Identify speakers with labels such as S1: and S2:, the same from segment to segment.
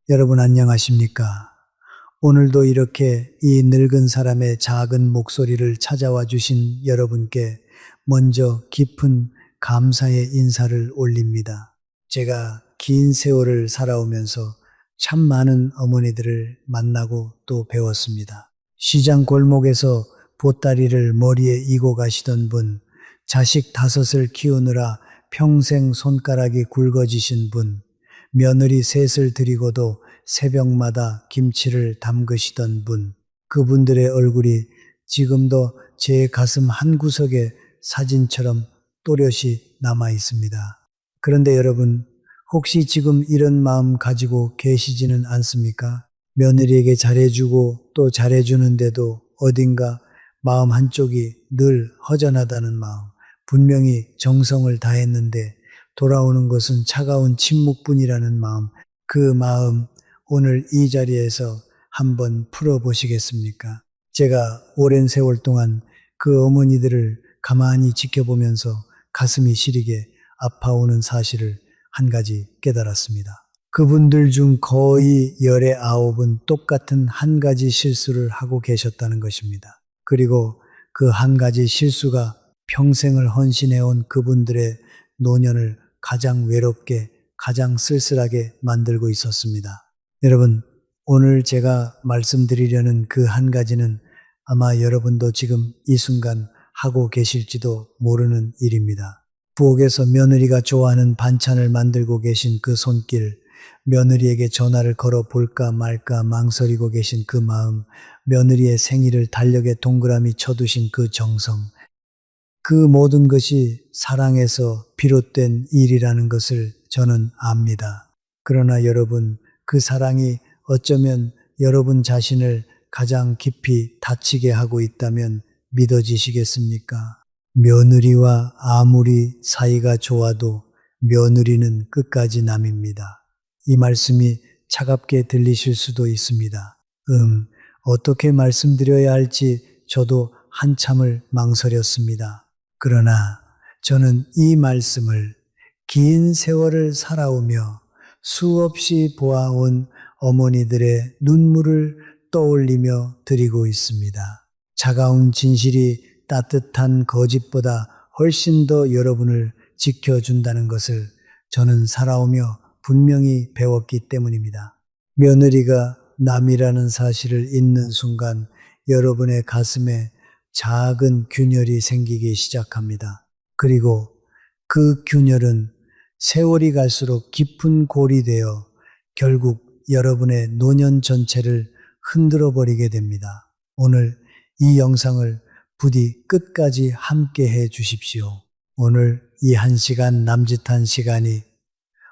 S1: 여러분 안녕하십니까? 오늘도 이렇게 이 늙은 사람의 작은 목소리를 찾아와 주신 여러분께 먼저 깊은 감사의 인사를 올립니다. 제가 긴 세월을 살아오면서 참 많은 어머니들을 만나고 또 배웠습니다. 시장 골목에서 보따리를 머리에 이고 가시던 분, 자식 5을 키우느라 평생 손가락이 굵어지신 분, 며느리 3을 들이고도 새벽마다 김치를 담그시던 분, 그분들의 얼굴이 지금도 제 가슴 한구석에 사진처럼 또렷이 남아 있습니다. 그런데 여러분, 혹시 지금 이런 마음 가지고 계시지는 않습니까? 며느리에게 잘해주고 또 잘해주는데도 어딘가 마음 한쪽이 늘 허전하다는 마음, 분명히 정성을 다했는데 돌아오는 것은 차가운 침묵뿐이라는 마음, 그 마음 오늘 이 자리에서 한번 풀어보시겠습니까? 제가 오랜 세월 동안 그 어머니들을 가만히 지켜보면서 가슴이 시리게 아파오는 사실을 한 가지 깨달았습니다. 그분들 중 거의 19은 똑같은 한 가지 실수를 하고 계셨다는 것입니다. 그리고 그 한 가지 실수가 평생을 헌신해온 그분들의 노년을 가장 외롭게, 가장 쓸쓸하게 만들고 있었습니다. 여러분, 오늘 제가 말씀드리려는 그 한 가지는 아마 여러분도 지금 이 순간 하고 계실지도 모르는 일입니다. 부엌에서 며느리가 좋아하는 반찬을 만들고 계신 그 손길, 며느리에게 전화를 걸어 볼까 말까 망설이고 계신 그 마음, 며느리의 생일을 달력에 동그라미 쳐두신 그 정성, 그 모든 것이 사랑에서 비롯된 일이라는 것을 저는 압니다. 그러나 여러분, 그 사랑이 어쩌면 여러분 자신을 가장 깊이 다치게 하고 있다면 믿어지시겠습니까? 며느리와 아무리 사이가 좋아도 며느리는 끝까지 남입니다. 이 말씀이 차갑게 들리실 수도 있습니다. 어떻게 말씀드려야 할지 저도 한참을 망설였습니다. 그러나 저는 이 말씀을 긴 세월을 살아오며 수없이 보아온 어머니들의 눈물을 떠올리며 드리고 있습니다. 차가운 진실이 따뜻한 거짓보다 훨씬 더 여러분을 지켜준다는 것을 저는 살아오며 분명히 배웠기 때문입니다. 며느리가 남이라는 사실을 잊는 순간 여러분의 가슴에 작은 균열이 생기기 시작합니다. 그리고 그 균열은 세월이 갈수록 깊은 골이 되어 결국 여러분의 노년 전체를 흔들어 버리게 됩니다. 오늘 이 영상을 부디 끝까지 함께 해 주십시오. 오늘 이 1시간 남짓한 시간이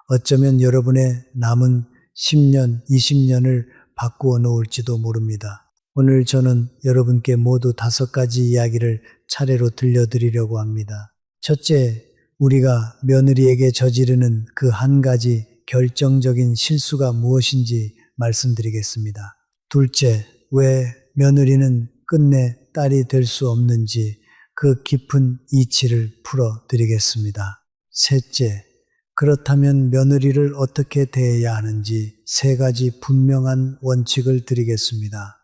S1: 어쩌면 여러분의 남은 10년, 20년을 바꾸어 놓을지도 모릅니다. 오늘 저는 여러분께 모두 5가지 이야기를 차례로 들려드리려고 합니다. 첫째, 우리가 며느리에게 저지르는 그 한 가지 결정적인 실수가 무엇인지 말씀드리겠습니다. 둘째, 왜 며느리는 끝내 딸이 될 수 없는지 그 깊은 이치를 풀어드리겠습니다. 셋째, 그렇다면 며느리를 어떻게 대해야 하는지 3가지 분명한 원칙을 드리겠습니다.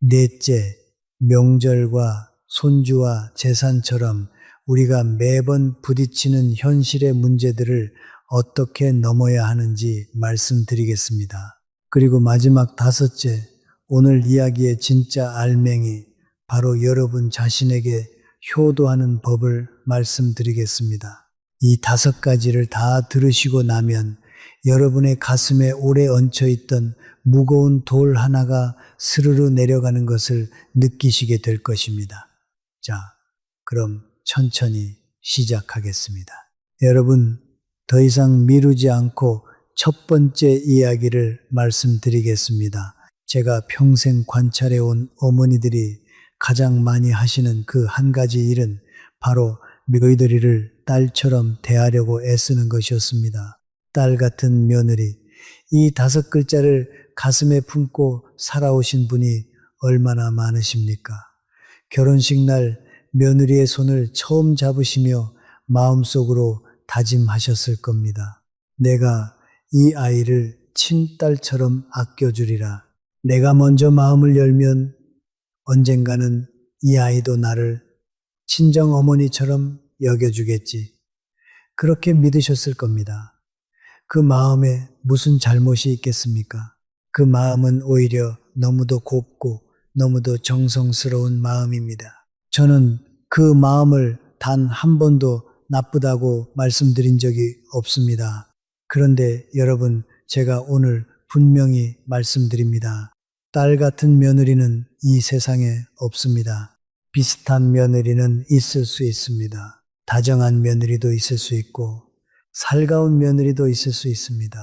S1: 넷째, 명절과 손주와 재산처럼 우리가 매번 부딪히는 현실의 문제들을 어떻게 넘어야 하는지 말씀드리겠습니다. 그리고 마지막 5째, 오늘 이야기의 진짜 알맹이, 바로 여러분 자신에게 효도하는 법을 말씀드리겠습니다. 이 5가지를 다 들으시고 나면 여러분의 가슴에 오래 얹혀있던 무거운 돌 하나가 스르르 내려가는 것을 느끼시게 될 것입니다. 자, 그럼 천천히 시작하겠습니다. 여러분, 더 이상 미루지 않고 첫 번째 이야기를 말씀드리겠습니다. 제가 평생 관찰해온 어머니들이 가장 많이 하시는 그 한 가지 일은 바로 며느리를 딸처럼 대하려고 애쓰는 것이었습니다. 딸 같은 며느리, 이 5글자를 가슴에 품고 살아오신 분이 얼마나 많으십니까? 결혼식 날 며느리의 손을 처음 잡으시며 마음속으로 다짐하셨을 겁니다. 내가 이 아이를 친딸처럼 아껴주리라. 내가 먼저 마음을 열면 언젠가는 이 아이도 나를 친정 어머니처럼 여겨주겠지. 그렇게 믿으셨을 겁니다. 그 마음에 무슨 잘못이 있겠습니까? 그 마음은 오히려 너무도 곱고 너무도 정성스러운 마음입니다. 저는 그 마음을 단 한 번도 나쁘다고 말씀드린 적이 없습니다. 그런데 여러분, 제가 오늘 분명히 말씀드립니다. 딸 같은 며느리는 이 세상에 없습니다. 비슷한 며느리는 있을 수 있습니다. 다정한 며느리도 있을 수 있고 살가운 며느리도 있을 수 있습니다.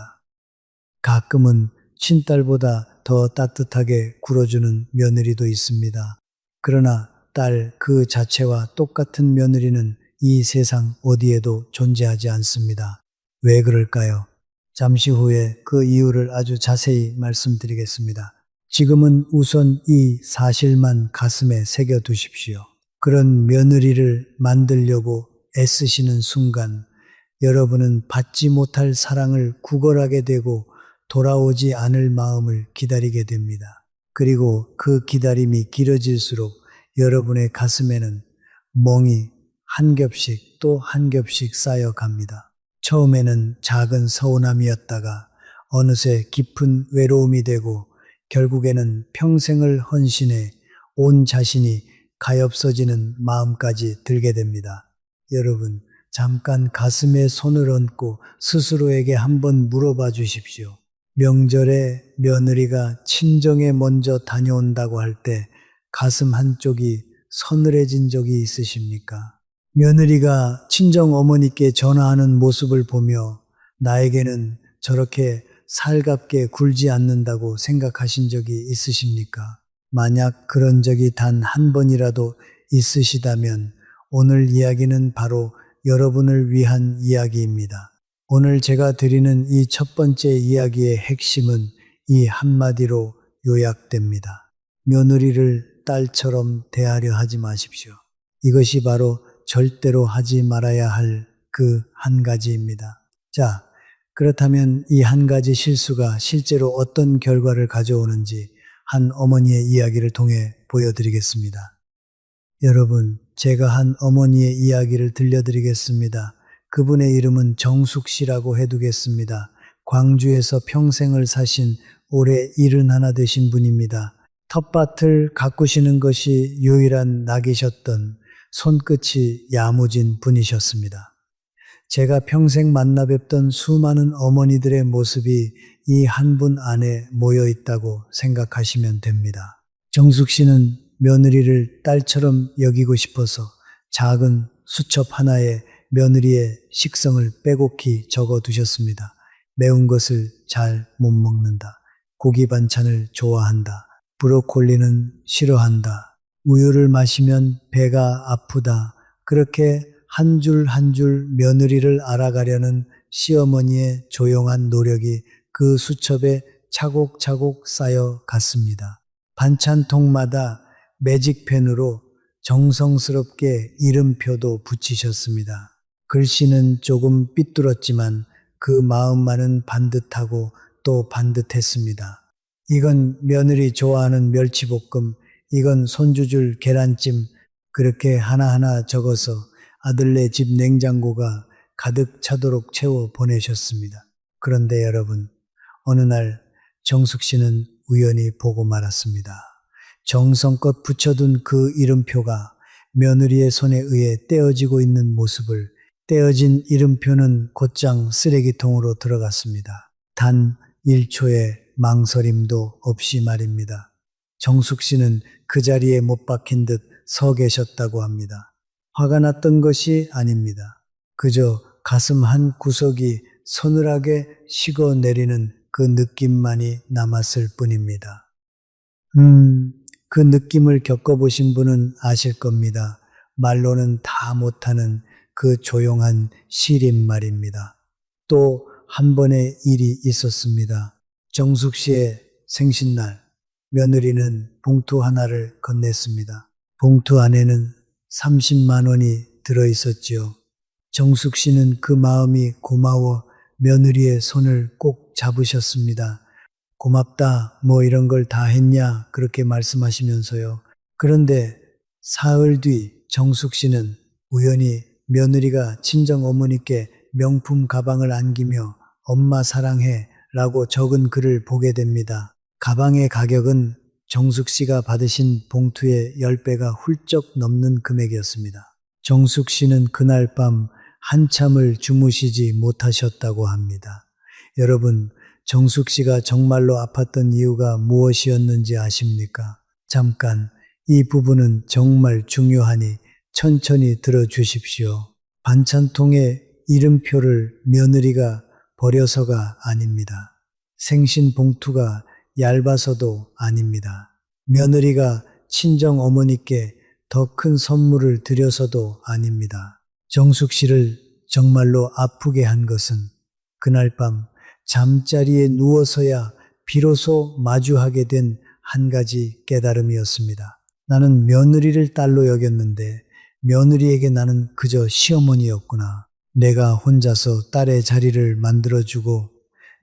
S1: 가끔은 친딸보다 더 따뜻하게 굴어주는 며느리도 있습니다. 그러나 딸 그 자체와 똑같은 며느리는 이 세상 어디에도 존재하지 않습니다. 왜 그럴까요? 잠시 후에 그 이유를 아주 자세히 말씀드리겠습니다. 지금은 우선 이 사실만 가슴에 새겨 두십시오. 그런 며느리를 만들려고 애쓰시는 순간 여러분은 받지 못할 사랑을 구걸하게 되고 돌아오지 않을 마음을 기다리게 됩니다. 그리고 그 기다림이 길어질수록 여러분의 가슴에는 멍이 한 겹씩 또 한 겹씩 쌓여갑니다. 처음에는 작은 서운함이었다가 어느새 깊은 외로움이 되고 결국에는 평생을 헌신해 온 자신이 가엾어지는 마음까지 들게 됩니다. 여러분, 잠깐 가슴에 손을 얹고 스스로에게 한번 물어봐 주십시오. 명절에 며느리가 친정에 먼저 다녀온다고 할 때 가슴 한쪽이 서늘해진 적이 있으십니까? 며느리가 친정 어머니께 전화하는 모습을 보며 나에게는 저렇게 살갑게 굴지 않는다고 생각하신 적이 있으십니까? 만약 그런 적이 단 한 번이라도 있으시다면 오늘 이야기는 바로 여러분을 위한 이야기입니다. 오늘 제가 드리는 이 첫 번째 이야기의 핵심은 이 한마디로 요약됩니다. 며느리를 딸처럼 대하려 하지 마십시오. 이것이 바로 절대로 하지 말아야 할 그 한 가지입니다. 자, 그렇다면 이 한 가지 실수가 실제로 어떤 결과를 가져오는지 한 어머니의 이야기를 통해 보여드리겠습니다. 여러분, 제가 한 어머니의 이야기를 들려드리겠습니다. 그분의 이름은 정숙 씨라고 해두겠습니다. 광주에서 평생을 사신 올해 71 되신 분입니다. 텃밭을 가꾸시는 것이 유일한 낙이셨던 손끝이 야무진 분이셨습니다. 제가 평생 만나 뵙던 수많은 어머니들의 모습이 이 한 분 안에 모여 있다고 생각하시면 됩니다. 정숙 씨는 며느리를 딸처럼 여기고 싶어서 작은 수첩 하나에 며느리의 식성을 빼곡히 적어 두셨습니다. 매운 것을 잘 못 먹는다. 고기 반찬을 좋아한다. 브로콜리는 싫어한다. 우유를 마시면 배가 아프다. 그렇게 한 줄 한 줄 며느리를 알아가려는 시어머니의 조용한 노력이 그 수첩에 차곡차곡 쌓여 갔습니다. 반찬통마다 매직펜으로 정성스럽게 이름표도 붙이셨습니다. 글씨는 조금 삐뚤었지만 그 마음만은 반듯하고 또 반듯했습니다. 이건 며느리 좋아하는 멸치볶음, 이건 손주 줄 계란찜, 그렇게 하나하나 적어서 아들네 집 냉장고가 가득 차도록 채워 보내셨습니다. 그런데 여러분, 어느 날 정숙 씨는 우연히 보고 말았습니다. 정성껏 붙여둔 그 이름표가 며느리의 손에 의해 떼어지고 있는 모습을, 떼어진 이름표는 곧장 쓰레기통으로 들어갔습니다. 단 1초의 망설임도 없이 말입니다. 정숙 씨는 그 자리에 못 박힌 듯 서 계셨다고 합니다. 화가 났던 것이 아닙니다. 그저 가슴 한 구석이 서늘하게 식어내리는 그 느낌만이 남았을 뿐입니다. 그 느낌을 겪어보신 분은 아실 겁니다. 말로는 다 못하는 그 조용한 시린 말입니다. 또 한 번의 일이 있었습니다. 정숙 씨의 생신날, 며느리는 봉투 하나를 건넸습니다. 봉투 안에는 30만 원이 들어있었지요. 정숙 씨는 그 마음이 고마워 며느리의 손을 꼭 잡으셨습니다. 고맙다, 뭐 이런 걸 다 했냐, 그렇게 말씀하시면서요. 그런데 사흘 뒤 정숙 씨는 우연히 며느리가 친정 어머니께 명품 가방을 안기며 엄마 사랑해 라고 적은 글을 보게 됩니다. 가방의 가격은 정숙 씨가 받으신 봉투의 10배가 훌쩍 넘는 금액이었습니다. 정숙 씨는 그날 밤 한참을 주무시지 못하셨다고 합니다. 여러분, 정숙 씨가 정말로 아팠던 이유가 무엇이었는지 아십니까? 잠깐, 이 부분은 정말 중요하니 천천히 들어주십시오. 반찬통에 이름표를 며느리가 버려서가 아닙니다. 생신 봉투가 얇아서도 아닙니다. 며느리가 친정 어머니께 더 큰 선물을 드려서도 아닙니다. 정숙 씨를 정말로 아프게 한 것은 그날 밤 잠자리에 누워서야 비로소 마주하게 된 한 가지 깨달음이었습니다. 나는 며느리를 딸로 여겼는데 며느리에게 나는 그저 시어머니였구나. 내가 혼자서 딸의 자리를 만들어주고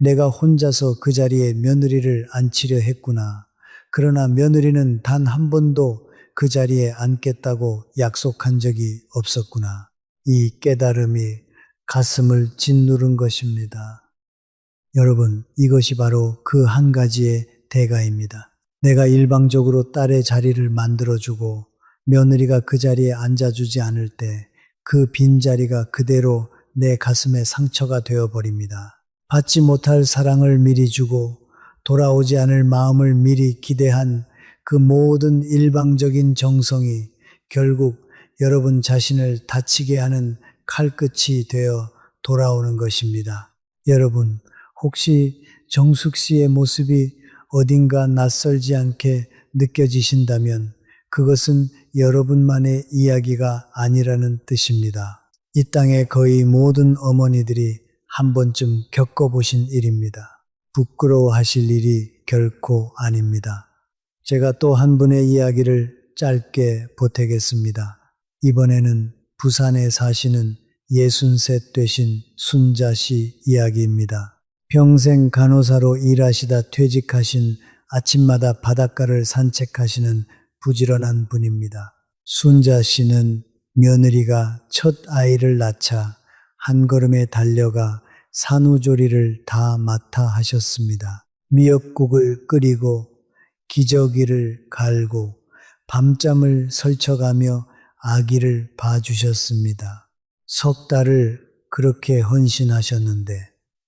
S1: 내가 혼자서 그 자리에 며느리를 앉히려 했구나. 그러나 며느리는 단 한 번도 그 자리에 앉겠다고 약속한 적이 없었구나. 이 깨달음이 가슴을 짓누른 것입니다. 여러분, 이것이 바로 그 한 가지의 대가입니다. 내가 일방적으로 딸의 자리를 만들어주고 며느리가 그 자리에 앉아주지 않을 때 그 빈자리가 그대로 내 가슴에 상처가 되어버립니다. 받지 못할 사랑을 미리 주고 돌아오지 않을 마음을 미리 기대한 그 모든 일방적인 정성이 결국 여러분 자신을 다치게 하는 칼끝이 되어 돌아오는 것입니다. 여러분, 혹시 정숙 씨의 모습이 어딘가 낯설지 않게 느껴지신다면 그것은 여러분만의 이야기가 아니라는 뜻입니다. 이 땅의 거의 모든 어머니들이 한 번쯤 겪어보신 일입니다. 부끄러워하실 일이 결코 아닙니다. 제가 또 한 분의 이야기를 짧게 보태겠습니다. 이번에는 부산에 사시는 63 되신 순자 씨 이야기입니다. 평생 간호사로 일하시다 퇴직하신 아침마다 바닷가를 산책하시는 부지런한 분입니다. 순자 씨는 며느리가 첫 아이를 낳자 한 걸음에 달려가 산후조리를 다 맡아 하셨습니다. 미역국을 끓이고 기저귀를 갈고 밤잠을 설쳐가며 아기를 봐주셨습니다. 석 달을 그렇게 헌신하셨는데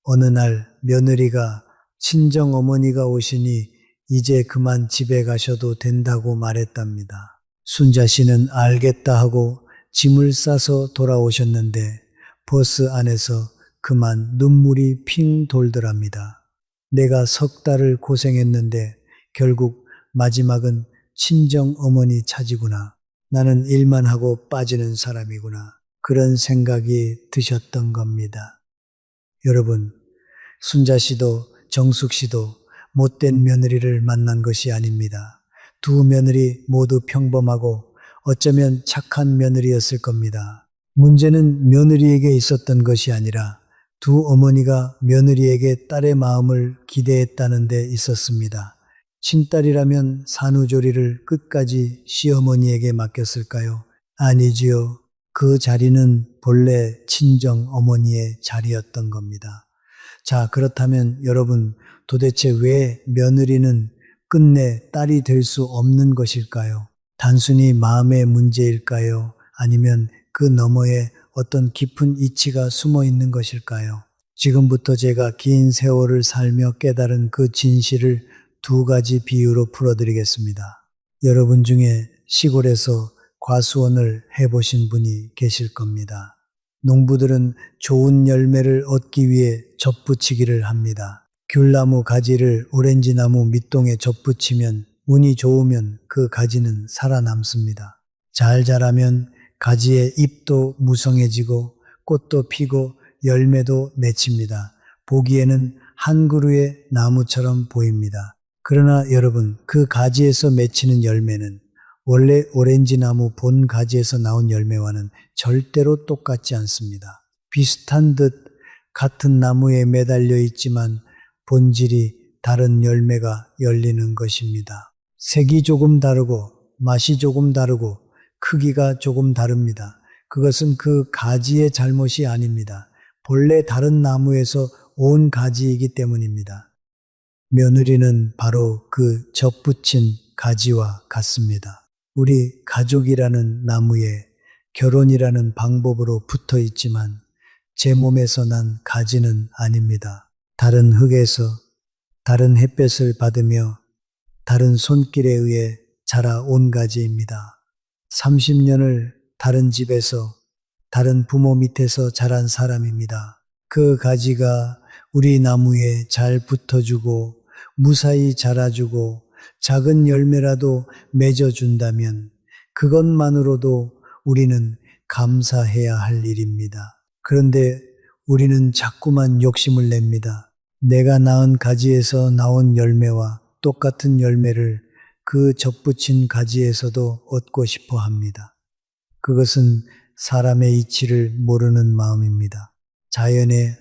S1: 어느 날 며느리가 친정어머니가 오시니 이제 그만 집에 가셔도 된다고 말했답니다. 순자 씨는 알겠다 하고 짐을 싸서 돌아오셨는데 버스 안에서 그만 눈물이 핑 돌더랍니다. 내가 석 달을 고생했는데 결국 마지막은 친정어머니 차지구나. 나는 일만 하고 빠지는 사람이구나. 그런 생각이 드셨던 겁니다. 여러분, 순자 씨도 정숙 씨도 못된 며느리를 만난 것이 아닙니다. 두 며느리 모두 평범하고 어쩌면 착한 며느리였을 겁니다. 문제는 며느리에게 있었던 것이 아니라 두 어머니가 며느리에게 딸의 마음을 기대했다는 데 있었습니다. 친딸이라면 산후조리를 끝까지 시어머니에게 맡겼을까요? 아니지요. 그 자리는 본래 친정 어머니의 자리였던 겁니다. 자, 그렇다면 여러분, 도대체 왜 며느리는 끝내 딸이 될 수 없는 것일까요? 단순히 마음의 문제일까요? 아니면 그 너머에 어떤 깊은 이치가 숨어 있는 것일까요? 지금부터 제가 긴 세월을 살며 깨달은 그 진실을 두 가지 비유로 풀어드리겠습니다. 여러분 중에 시골에서 과수원을 해보신 분이 계실 겁니다. 농부들은 좋은 열매를 얻기 위해 접붙이기를 합니다. 귤나무 가지를 오렌지나무 밑동에 접붙이면 운이 좋으면 그 가지는 살아남습니다. 잘 자라면 가지의 잎도 무성해지고 꽃도 피고 열매도 맺힙니다. 보기에는 한 그루의 나무처럼 보입니다. 그러나 여러분, 그 가지에서 맺히는 열매는 원래 오렌지 나무 본 가지에서 나온 열매와는 절대로 똑같지 않습니다. 비슷한 듯 같은 나무에 매달려 있지만 본질이 다른 열매가 열리는 것입니다. 색이 조금 다르고 맛이 조금 다르고 크기가 조금 다릅니다. 그것은 그 가지의 잘못이 아닙니다. 본래 다른 나무에서 온 가지이기 때문입니다. 며느리는 바로 그 접붙인 가지와 같습니다. 우리 가족이라는 나무에 결혼이라는 방법으로 붙어 있지만 제 몸에서 난 가지는 아닙니다. 다른 흙에서 다른 햇볕을 받으며 다른 손길에 의해 자라온 가지입니다. 30년을 다른 집에서 다른 부모 밑에서 자란 사람입니다. 그 가지가 우리 나무에 잘 붙어주고 무사히 자라주고 작은 열매라도 맺어준다면 그것만으로도 우리는 감사해야 할 일입니다. 그런데 우리는 자꾸만 욕심을 냅니다. 내가 낳은 가지에서 나온 열매와 똑같은 열매를 그 접붙인 가지에서도 얻고 싶어 합니다. 그것은 사람의 이치를 모르는 마음입니다. 자연의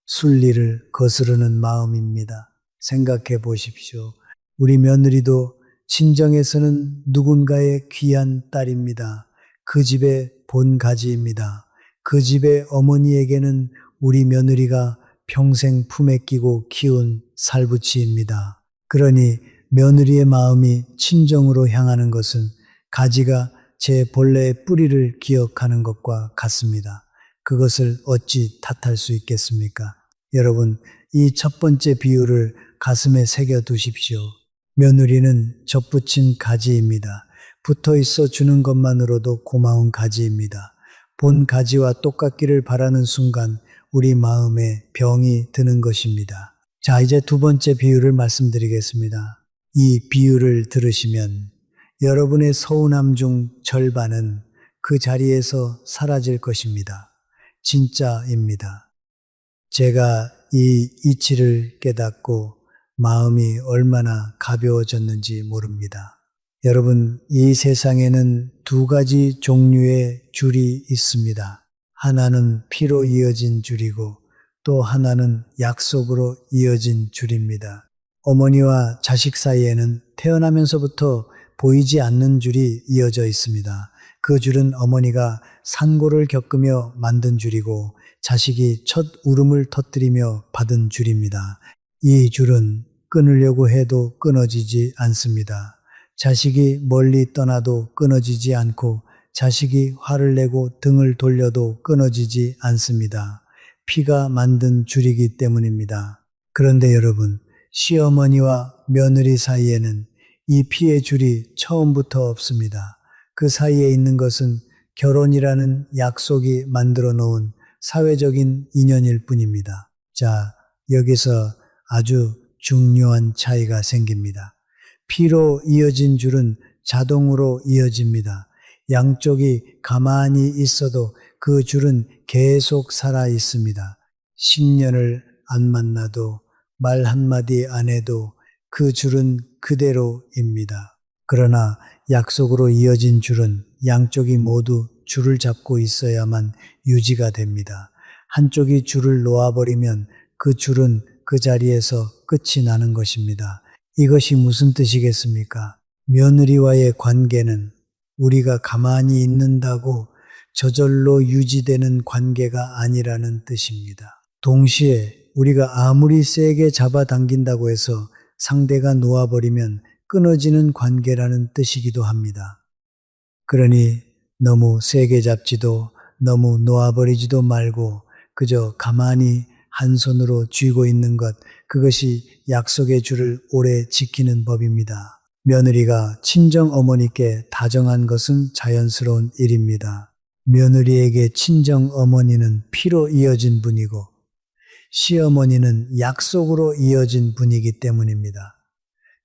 S1: 순리를 거스르는 마음입니다. 생각해 보십시오. 우리 며느리도 친정에서는 누군가의 귀한 딸입니다. 그 집의 본 가지입니다. 그 집의 어머니에게는 우리 며느리가 평생 품에 끼고 키운 살붙이입니다. 그러니 며느리의 마음이 친정으로 향하는 것은 가지가 제 본래의 뿌리를 기억하는 것과 같습니다. 그것을 어찌 탓할 수 있겠습니까? 여러분, 이 첫 번째 비유를 가슴에 새겨 두십시오. 며느리는 접붙인 가지입니다. 붙어 있어 주는 것만으로도 고마운 가지입니다. 본 가지와 똑같기를 바라는 순간 우리 마음에 병이 드는 것입니다. 자, 이제 두 번째 비유를 말씀드리겠습니다. 이 비유를 들으시면 여러분의 서운함 중 절반은 그 자리에서 사라질 것입니다. 진짜입니다. 제가 이 이치를 깨닫고 마음이 얼마나 가벼워졌는지 모릅니다. 여러분, 이 세상에는 두 가지 종류의 줄이 있습니다. 하나는 피로 이어진 줄이고 또 하나는 약속으로 이어진 줄입니다. 어머니와 자식 사이에는 태어나면서부터 보이지 않는 줄이 이어져 있습니다. 그 줄은 어머니가 산고를 겪으며 만든 줄이고 자식이 첫 울음을 터뜨리며 받은 줄입니다. 이 줄은 끊으려고 해도 끊어지지 않습니다. 자식이 멀리 떠나도 끊어지지 않고 자식이 화를 내고 등을 돌려도 끊어지지 않습니다. 피가 만든 줄이기 때문입니다. 그런데 여러분, 시어머니와 며느리 사이에는 이 피의 줄이 처음부터 없습니다. 그 사이에 있는 것은 결혼이라는 약속이 만들어 놓은 사회적인 인연일 뿐입니다. 자, 여기서 아주 중요한 차이가 생깁니다. 피로 이어진 줄은 자동으로 이어집니다. 양쪽이 가만히 있어도 그 줄은 계속 살아 있습니다. 10년을 안 만나도 말 한마디 안 해도 그 줄은 그대로입니다. 그러나 약속으로 이어진 줄은 양쪽이 모두 줄을 잡고 있어야만 유지가 됩니다. 한쪽이 줄을 놓아버리면 그 줄은 그 자리에서 끝이 나는 것입니다. 이것이 무슨 뜻이겠습니까? 며느리와의 관계는 우리가 가만히 있는다고 저절로 유지되는 관계가 아니라는 뜻입니다. 동시에 우리가 아무리 세게 잡아당긴다고 해서 상대가 놓아버리면 끊어지는 관계라는 뜻이기도 합니다. 그러니 너무 세게 잡지도 너무 놓아버리지도 말고 그저 가만히 한 손으로 쥐고 있는 것, 그것이 약속의 줄을 오래 지키는 법입니다. 며느리가 친정 어머니께 다정한 것은 자연스러운 일입니다. 며느리에게 친정 어머니는 피로 이어진 분이고 시어머니는 약속으로 이어진 분이기 때문입니다.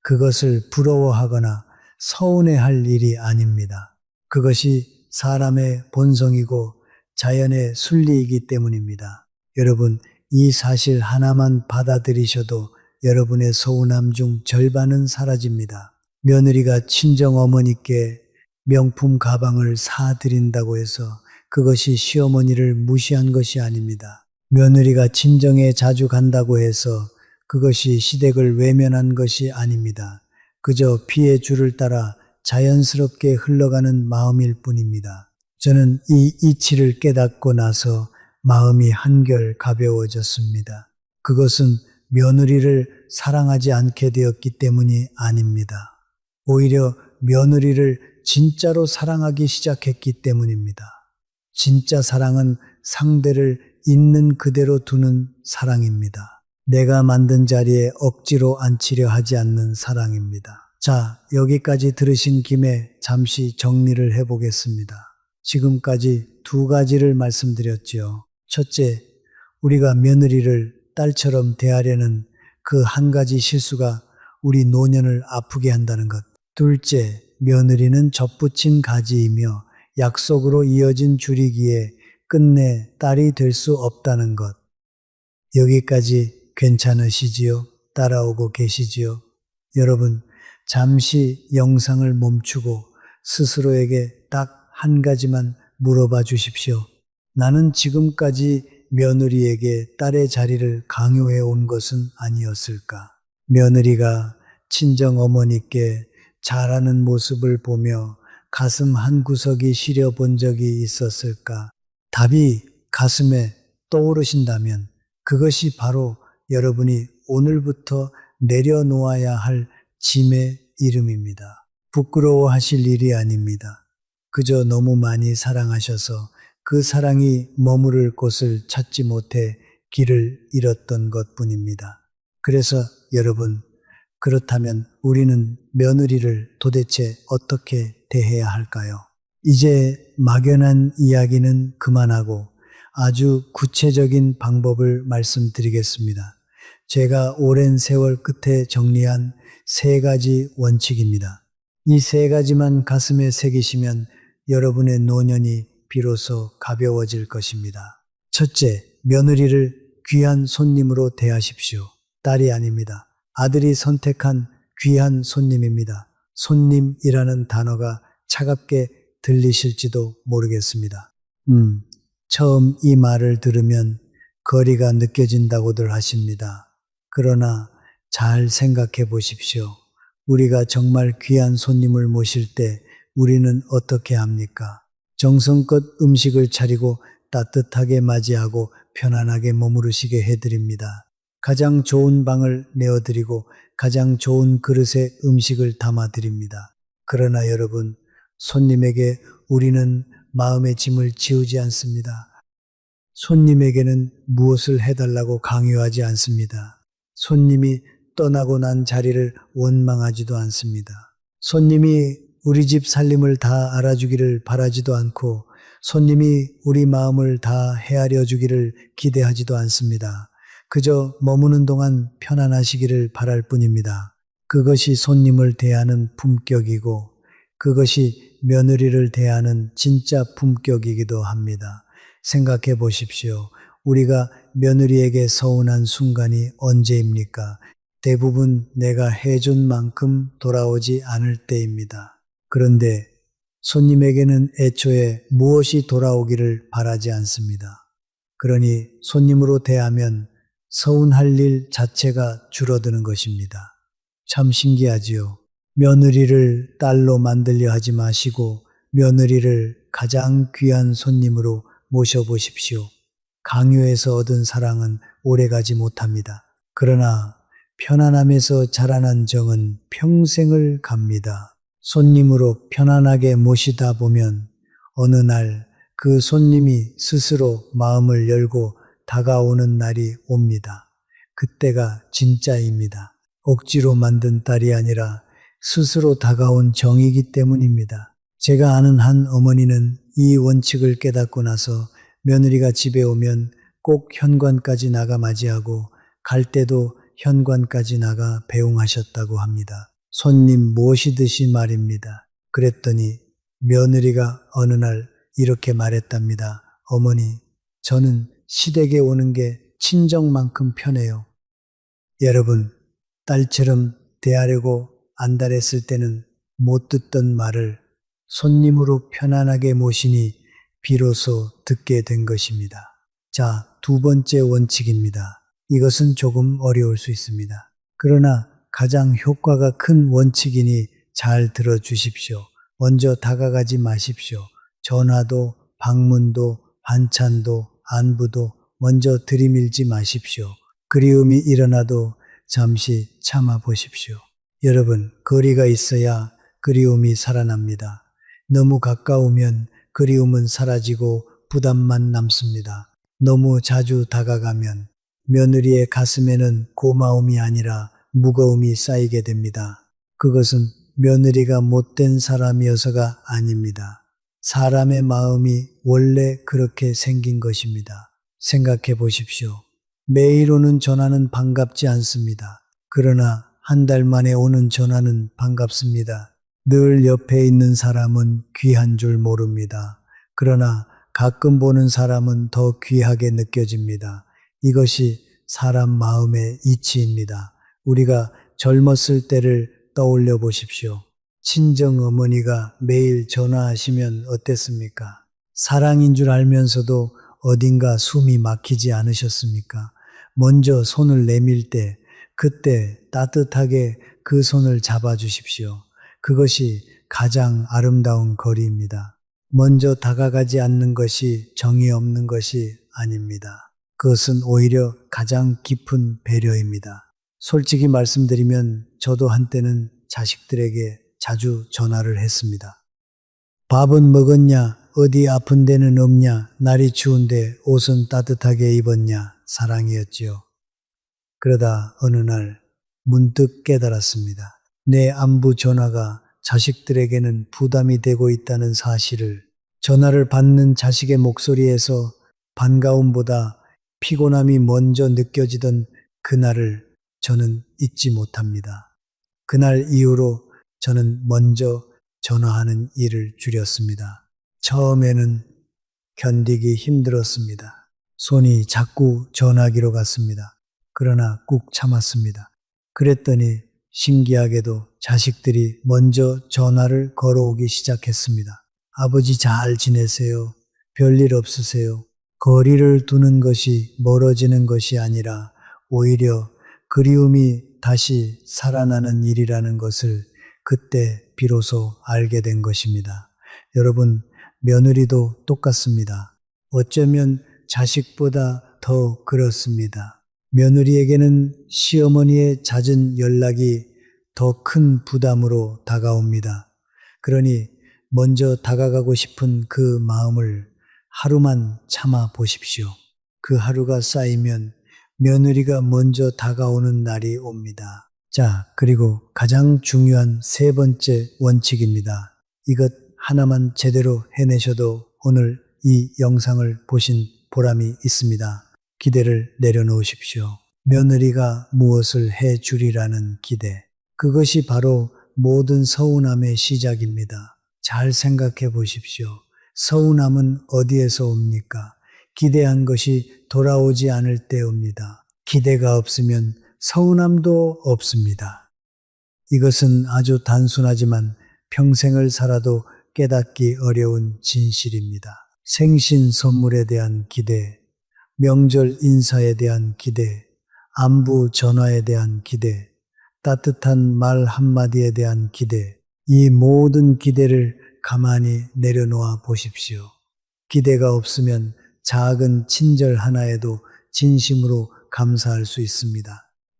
S1: 그것을 부러워하거나 서운해할 일이 아닙니다. 그것이 사람의 본성이고 자연의 순리이기 때문입니다. 여러분, 이 사실 하나만 받아들이셔도 여러분의 서운함 중 절반은 사라집니다. 며느리가 친정 어머니께 명품 가방을 사드린다고 해서 그것이 시어머니를 무시한 것이 아닙니다. 며느리가 친정에 자주 간다고 해서 그것이 시댁을 외면한 것이 아닙니다. 그저 피의 줄을 따라 자연스럽게 흘러가는 마음일 뿐입니다. 저는 이 이치를 깨닫고 나서 마음이 한결 가벼워졌습니다. 그것은 며느리를 사랑하지 않게 되었기 때문이 아닙니다. 오히려 며느리를 진짜로 사랑하기 시작했기 때문입니다. 진짜 사랑은 상대를 있는 그대로 두는 사랑입니다. 내가 만든 자리에 억지로 앉히려 하지 않는 사랑입니다. 자, 여기까지 들으신 김에 잠시 정리를 해보겠습니다. 지금까지 두 가지를 말씀드렸지요. 첫째, 우리가 며느리를 딸처럼 대하려는 그 한 가지 실수가 우리 노년을 아프게 한다는 것. 둘째, 며느리는 접붙인 가지이며 약속으로 이어진 줄이기에 끝내 딸이 될 수 없다는 것. 여기까지 괜찮으시지요? 따라오고 계시지요? 여러분, 잠시 영상을 멈추고 스스로에게 딱 한 가지만 물어봐 주십시오. 나는 지금까지 며느리에게 딸의 자리를 강요해 온 것은 아니었을까? 며느리가 친정 어머니께 잘하는 모습을 보며 가슴 한구석이 시려 본 적이 있었을까? 답이 가슴에 떠오르신다면 그것이 바로 여러분이 오늘부터 내려놓아야 할 짐의 이름입니다. 부끄러워하실 일이 아닙니다. 그저 너무 많이 사랑하셔서 그 사랑이 머무를 곳을 찾지 못해 길을 잃었던 것 뿐입니다. 그래서 여러분, 그렇다면 우리는 며느리를 도대체 어떻게 대해야 할까요? 이제 막연한 이야기는 그만하고 아주 구체적인 방법을 말씀드리겠습니다. 제가 오랜 세월 끝에 정리한 세 가지 원칙입니다. 이 세 가지만 가슴에 새기시면 여러분의 노년이 비로소 가벼워질 것입니다. 첫째, 며느리를 귀한 손님으로 대하십시오. 딸이 아닙니다. 아들이 선택한 귀한 손님입니다. 손님이라는 단어가 차갑게 들리실지도 모르겠습니다. 처음 이 말을 들으면 거리가 느껴진다고들 하십니다. 그러나 잘 생각해 보십시오. 우리가 정말 귀한 손님을 모실 때 우리는 어떻게 합니까? 정성껏 음식을 차리고 따뜻하게 맞이하고 편안하게 머무르시게 해드립니다. 가장 좋은 방을 내어드리고 가장 좋은 그릇에 음식을 담아드립니다. 그러나 여러분, 손님에게 우리는 마음의 짐을 지우지 않습니다. 손님에게는 무엇을 해달라고 강요하지 않습니다. 손님이 떠나고 난 자리를 원망하지도 않습니다. 손님이 우리 집 살림을 다 알아주기를 바라지도 않고 손님이 우리 마음을 다 헤아려 주기를 기대하지도 않습니다. 그저 머무는 동안 편안하시기를 바랄 뿐입니다. 그것이 손님을 대하는 품격이고 그것이 며느리를 대하는 진짜 품격이기도 합니다. 생각해 보십시오. 우리가 며느리에게 서운한 순간이 언제입니까? 대부분 내가 해준 만큼 돌아오지 않을 때입니다. 그런데 손님에게는 애초에 무엇이 돌아오기를 바라지 않습니다. 그러니 손님으로 대하면 서운할 일 자체가 줄어드는 것입니다. 참 신기하지요. 며느리를 딸로 만들려 하지 마시고 며느리를 가장 귀한 손님으로 모셔보십시오. 강요해서 얻은 사랑은 오래가지 못합니다. 그러나 편안함에서 자라난 정은 평생을 갑니다. 손님으로 편안하게 모시다 보면 어느 날 그 손님이 스스로 마음을 열고 다가오는 날이 옵니다. 그때가 진짜입니다. 억지로 만든 딸이 아니라 스스로 다가온 정이기 때문입니다. 제가 아는 한 어머니는 이 원칙을 깨닫고 나서 며느리가 집에 오면 꼭 현관까지 나가 맞이하고 갈 때도 현관까지 나가 배웅하셨다고 합니다. 손님 모시듯이 말입니다. 그랬더니 며느리가 어느 날 이렇게 말했답니다. 어머니, 저는 시댁에 오는 게 친정만큼 편해요. 여러분, 딸처럼 대하려고 안달했을 때는 못 듣던 말을 손님으로 편안하게 모시니 비로소 듣게 된 것입니다. 자, 두 번째 원칙입니다. 이것은 조금 어려울 수 있습니다. 그러나 가장 효과가 큰 원칙이니 잘 들어주십시오. 먼저 다가가지 마십시오. 전화도, 방문도, 반찬도, 안부도 먼저 들이밀지 마십시오. 그리움이 일어나도 잠시 참아 보십시오. 여러분, 거리가 있어야 그리움이 살아납니다. 너무 가까우면 그리움은 사라지고 부담만 남습니다. 너무 자주 다가가면 며느리의 가슴에는 고마움이 아니라 무거움이 쌓이게 됩니다. 그것은 며느리가 못된 사람이어서가 아닙니다. 사람의 마음이 원래 그렇게 생긴 것입니다. 생각해 보십시오. 매일 오는 전화는 반갑지 않습니다. 그러나 한 달 만에 오는 전화는 반갑습니다. 늘 옆에 있는 사람은 귀한 줄 모릅니다. 그러나 가끔 보는 사람은 더 귀하게 느껴집니다. 이것이 사람 마음의 이치입니다. 우리가 젊었을 때를 떠올려 보십시오. 친정 어머니가 매일 전화하시면 어땠습니까? 사랑인 줄 알면서도 어딘가 숨이 막히지 않으셨습니까? 먼저 손을 내밀 때, 그때 따뜻하게 그 손을 잡아주십시오. 그것이 가장 아름다운 거리입니다. 먼저 다가가지 않는 것이 정이 없는 것이 아닙니다. 그것은 오히려 가장 깊은 배려입니다. 솔직히 말씀드리면 저도 한때는 자식들에게 자주 전화를 했습니다. 밥은 먹었냐? 어디 아픈 데는 없냐? 날이 추운데 옷은 따뜻하게 입었냐? 사랑이었지요. 그러다 어느 날 문득 깨달았습니다. 내 안부 전화가 자식들에게는 부담이 되고 있다는 사실을. 전화를 받는 자식의 목소리에서 반가움보다 피곤함이 먼저 느껴지던 그날을 저는 잊지 못합니다. 그날 이후로 저는 먼저 전화하는 일을 줄였습니다. 처음에는 견디기 힘들었습니다. 손이 자꾸 전화기로 갔습니다. 그러나 꾹 참았습니다. 그랬더니 신기하게도 자식들이 먼저 전화를 걸어오기 시작했습니다. 아버지 잘 지내세요? 별일 없으세요? 거리를 두는 것이 멀어지는 것이 아니라 오히려 그리움이 다시 살아나는 일이라는 것을 그때 비로소 알게 된 것입니다. 여러분, 며느리도 똑같습니다. 어쩌면 자식보다 더 그렇습니다. 며느리에게는 시어머니의 잦은 연락이 더 큰 부담으로 다가옵니다. 그러니 먼저 다가가고 싶은 그 마음을 하루만 참아 보십시오. 그 하루가 쌓이면 며느리가 먼저 다가오는 날이 옵니다. 자, 그리고 가장 중요한 세 번째 원칙입니다. 이것 하나만 제대로 해내셔도 오늘 이 영상을 보신 보람이 있습니다. 기대를 내려놓으십시오. 며느리가 무엇을 해 주리라는 기대. 그것이 바로 모든 서운함의 시작입니다. 잘 생각해 보십시오. 서운함은 어디에서 옵니까? 기대한 것이 돌아오지 않을 때 옵니다. 기대가 없으면 서운함도 없습니다. 이것은 아주 단순하지만 평생을 살아도 깨닫기 어려운 진실입니다. 생신 선물에 대한 기대, 명절 인사에 대한 기대, 안부 전화에 대한 기대, 따뜻한 말 한마디에 대한 기대, 이 모든 기대를 가만히 내려놓아 보십시오. 기대가 없으면 작은 친절 하나에도 진심으로 감사할 수 있습니다.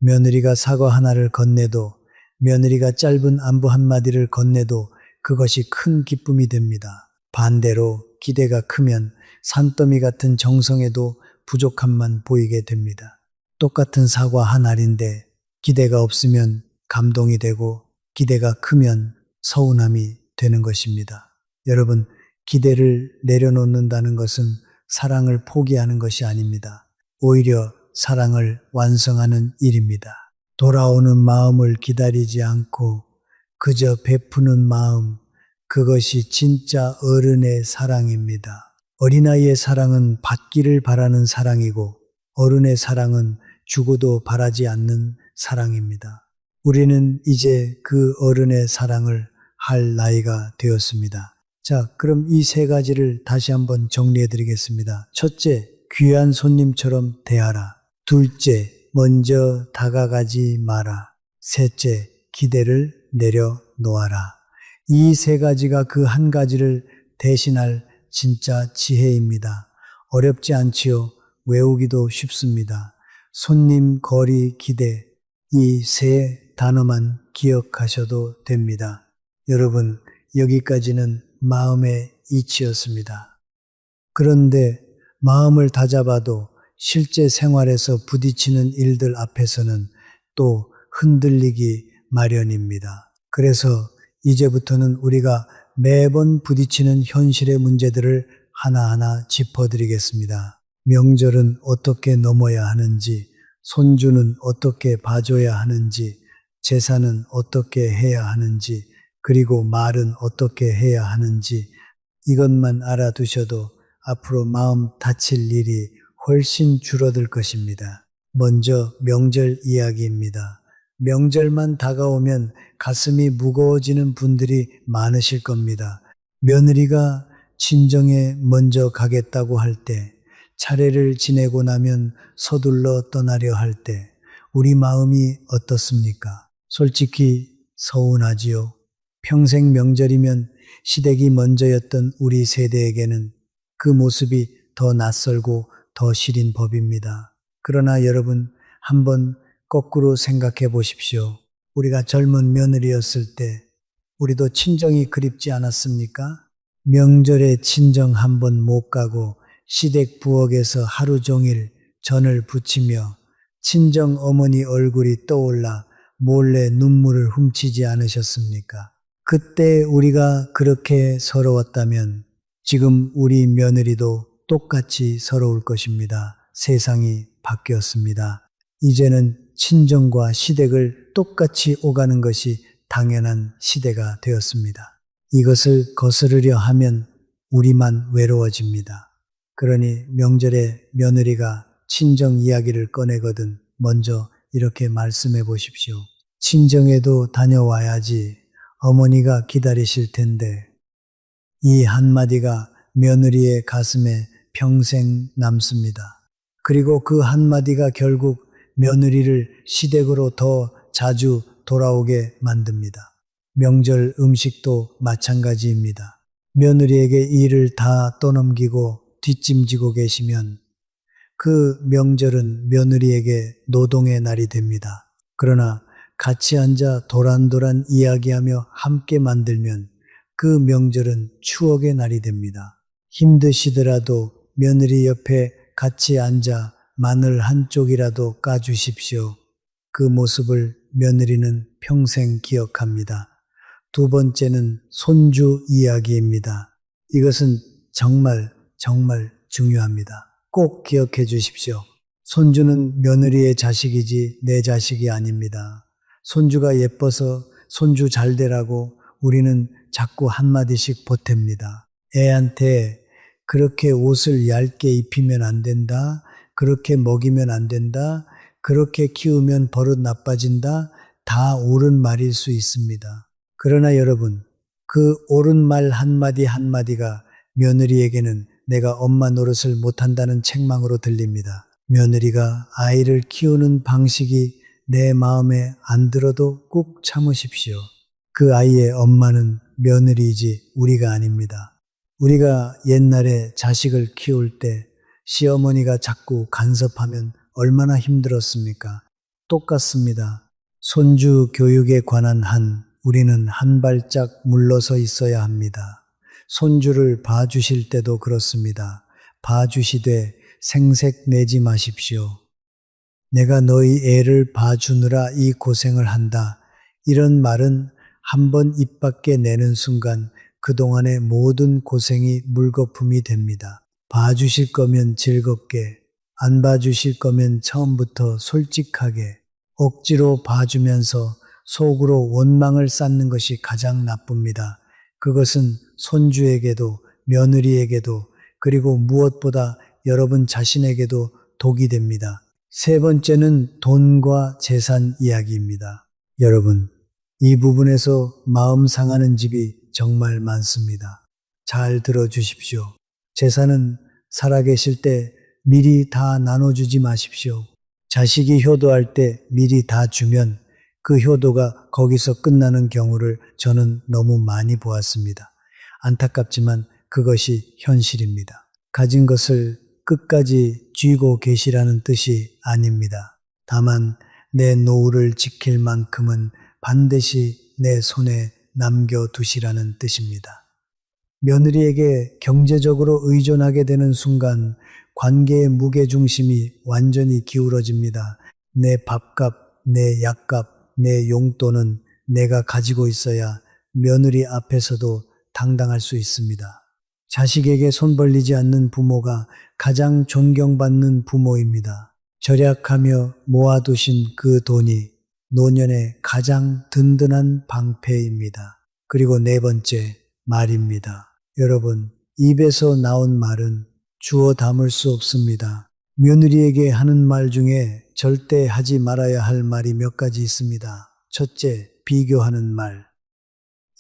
S1: 며느리가 사과 하나를 건네도, 며느리가 짧은 안부 한마디를 건네도 그것이 큰 기쁨이 됩니다. 반대로 기대가 크면 산더미 같은 정성에도 부족함만 보이게 됩니다. 똑같은 사과 한 알인데 기대가 없으면 감동이 되고 기대가 크면 서운함이 되는 것입니다. 여러분, 기대를 내려놓는다는 것은 사랑을 포기하는 것이 아닙니다. 오히려 사랑을 완성하는 일입니다. 돌아오는 마음을 기다리지 않고 그저 베푸는 마음, 그것이 진짜 어른의 사랑입니다. 어린아이의 사랑은 받기를 바라는 사랑이고 어른의 사랑은 주고도 바라지 않는 사랑입니다. 우리는 이제 그 어른의 사랑을 할 나이가 되었습니다. 자, 그럼 이 세 가지를 다시 한번 정리해 드리겠습니다. 첫째, 귀한 손님처럼 대하라. 둘째, 먼저 다가가지 마라. 셋째, 기대를 내려놓아라. 이 세 가지가 그 한 가지를 대신할 진짜 지혜입니다. 어렵지 않지요. 외우기도 쉽습니다. 손님, 거리, 기대, 이 세 단어만 기억하셔도 됩니다. 여러분, 여기까지는 마음의 이치였습니다. 그런데 마음을 다잡아도 실제 생활에서 부딪히는 일들 앞에서는 또 흔들리기 마련입니다. 그래서 이제부터는 우리가 매번 부딪히는 현실의 문제들을 하나하나 짚어드리겠습니다. 명절은 어떻게 넘어야 하는지, 손주는 어떻게 봐줘야 하는지, 제사는 어떻게 해야 하는지, 그리고 말은 어떻게 해야 하는지 이것만 알아두셔도 앞으로 마음 다칠 일이 훨씬 줄어들 것입니다. 먼저 명절 이야기입니다. 명절만 다가오면 가슴이 무거워지는 분들이 많으실 겁니다. 며느리가 친정에 먼저 가겠다고 할 때, 차례를 지내고 나면 서둘러 떠나려 할 때, 우리 마음이 어떻습니까? 솔직히 서운하지요. 평생 명절이면 시댁이 먼저였던 우리 세대에게는 그 모습이 더 낯설고 더 시린 법입니다. 그러나 여러분, 한번 거꾸로 생각해 보십시오. 우리가 젊은 며느리였을 때 우리도 친정이 그립지 않았습니까? 명절에 친정 한 번 못 가고 시댁 부엌에서 하루 종일 전을 부치며 친정 어머니 얼굴이 떠올라 몰래 눈물을 훔치지 않으셨습니까? 그때 우리가 그렇게 서러웠다면 지금 우리 며느리도 똑같이 서러울 것입니다. 세상이 바뀌었습니다. 이제는 친정과 시댁을 똑같이 오가는 것이 당연한 시대가 되었습니다. 이것을 거스르려 하면 우리만 외로워집니다. 그러니 명절에 며느리가 친정 이야기를 꺼내거든 먼저 이렇게 말씀해 보십시오. 친정에도 다녀와야지 어머니가 기다리실 텐데. 이 한마디가 며느리의 가슴에 평생 남습니다. 그리고 그 한마디가 결국 며느리를 시댁으로 더 자주 돌아오게 만듭니다. 명절 음식도 마찬가지입니다. 며느리에게 일을 다 떠넘기고 뒷짐지고 계시면 그 명절은 며느리에게 노동의 날이 됩니다. 그러나 같이 앉아 도란도란 이야기하며 함께 만들면 그 명절은 추억의 날이 됩니다. 힘드시더라도 며느리 옆에 같이 앉아 마늘 한 쪽이라도 까주십시오. 그 모습을 며느리는 평생 기억합니다. 두 번째는 손주 이야기입니다. 이것은 정말 중요합니다. 꼭 기억해 주십시오. 손주는 며느리의 자식이지 내 자식이 아닙니다. 손주가 예뻐서 손주 잘 되라고 우리는 자꾸 한마디씩 보탭니다. 애한테 그렇게 옷을 얇게 입히면 안 된다. 그렇게 먹이면 안 된다. 그렇게 키우면 버릇 나빠진다. 다 옳은 말일 수 있습니다. 그러나 여러분, 그 옳은 말 한마디 한마디가 며느리에게는 내가 엄마 노릇을 못한다는 책망으로 들립니다. 며느리가 아이를 키우는 방식이 내 마음에 안 들어도 꾹 참으십시오. 그 아이의 엄마는 며느리이지 우리가 아닙니다. 우리가 옛날에 자식을 키울 때 시어머니가 자꾸 간섭하면 얼마나 힘들었습니까? 똑같습니다. 손주 교육에 관한 한 우리는 한 발짝 물러서 있어야 합니다. 손주를 봐주실 때도 그렇습니다. 봐주시되 생색 내지 마십시오. 내가 너희 애를 봐주느라 이 고생을 한다. 이런 말은 한번 입 밖에 내는 순간 그동안의 모든 고생이 물거품이 됩니다. 봐주실 거면 즐겁게, 안 봐주실 거면 처음부터 솔직하게, 억지로 봐주면서 속으로 원망을 쌓는 것이 가장 나쁩니다. 그것은 손주에게도 며느리에게도 그리고 무엇보다 여러분 자신에게도 독이 됩니다. 세 번째는 돈과 재산 이야기입니다. 여러분, 이 부분에서 마음 상하는 집이 정말 많습니다. 잘 들어주십시오. 재산은 살아계실 때 미리 다 나눠주지 마십시오. 자식이 효도할 때 미리 다 주면 그 효도가 거기서 끝나는 경우를 저는 너무 많이 보았습니다. 안타깝지만 그것이 현실입니다. 가진 것을 끝까지 쥐고 계시라는 뜻이 아닙니다. 다만 내 노후를 지킬 만큼은 반드시 내 손에 남겨두시라는 뜻입니다. 며느리에게 경제적으로 의존하게 되는 순간 관계의 무게중심이 완전히 기울어집니다. 내 밥값, 내 약값, 내 용돈은 내가 가지고 있어야 며느리 앞에서도 당당할 수 있습니다. 자식에게 손 벌리지 않는 부모가 가장 존경받는 부모입니다. 절약하며 모아두신 그 돈이 노년의 가장 든든한 방패입니다. 그리고 네 번째 말입니다. 여러분, 입에서 나온 말은 주워 담을 수 없습니다. 며느리에게 하는 말 중에 절대 하지 말아야 할 말이 몇 가지 있습니다. 첫째, 비교하는 말.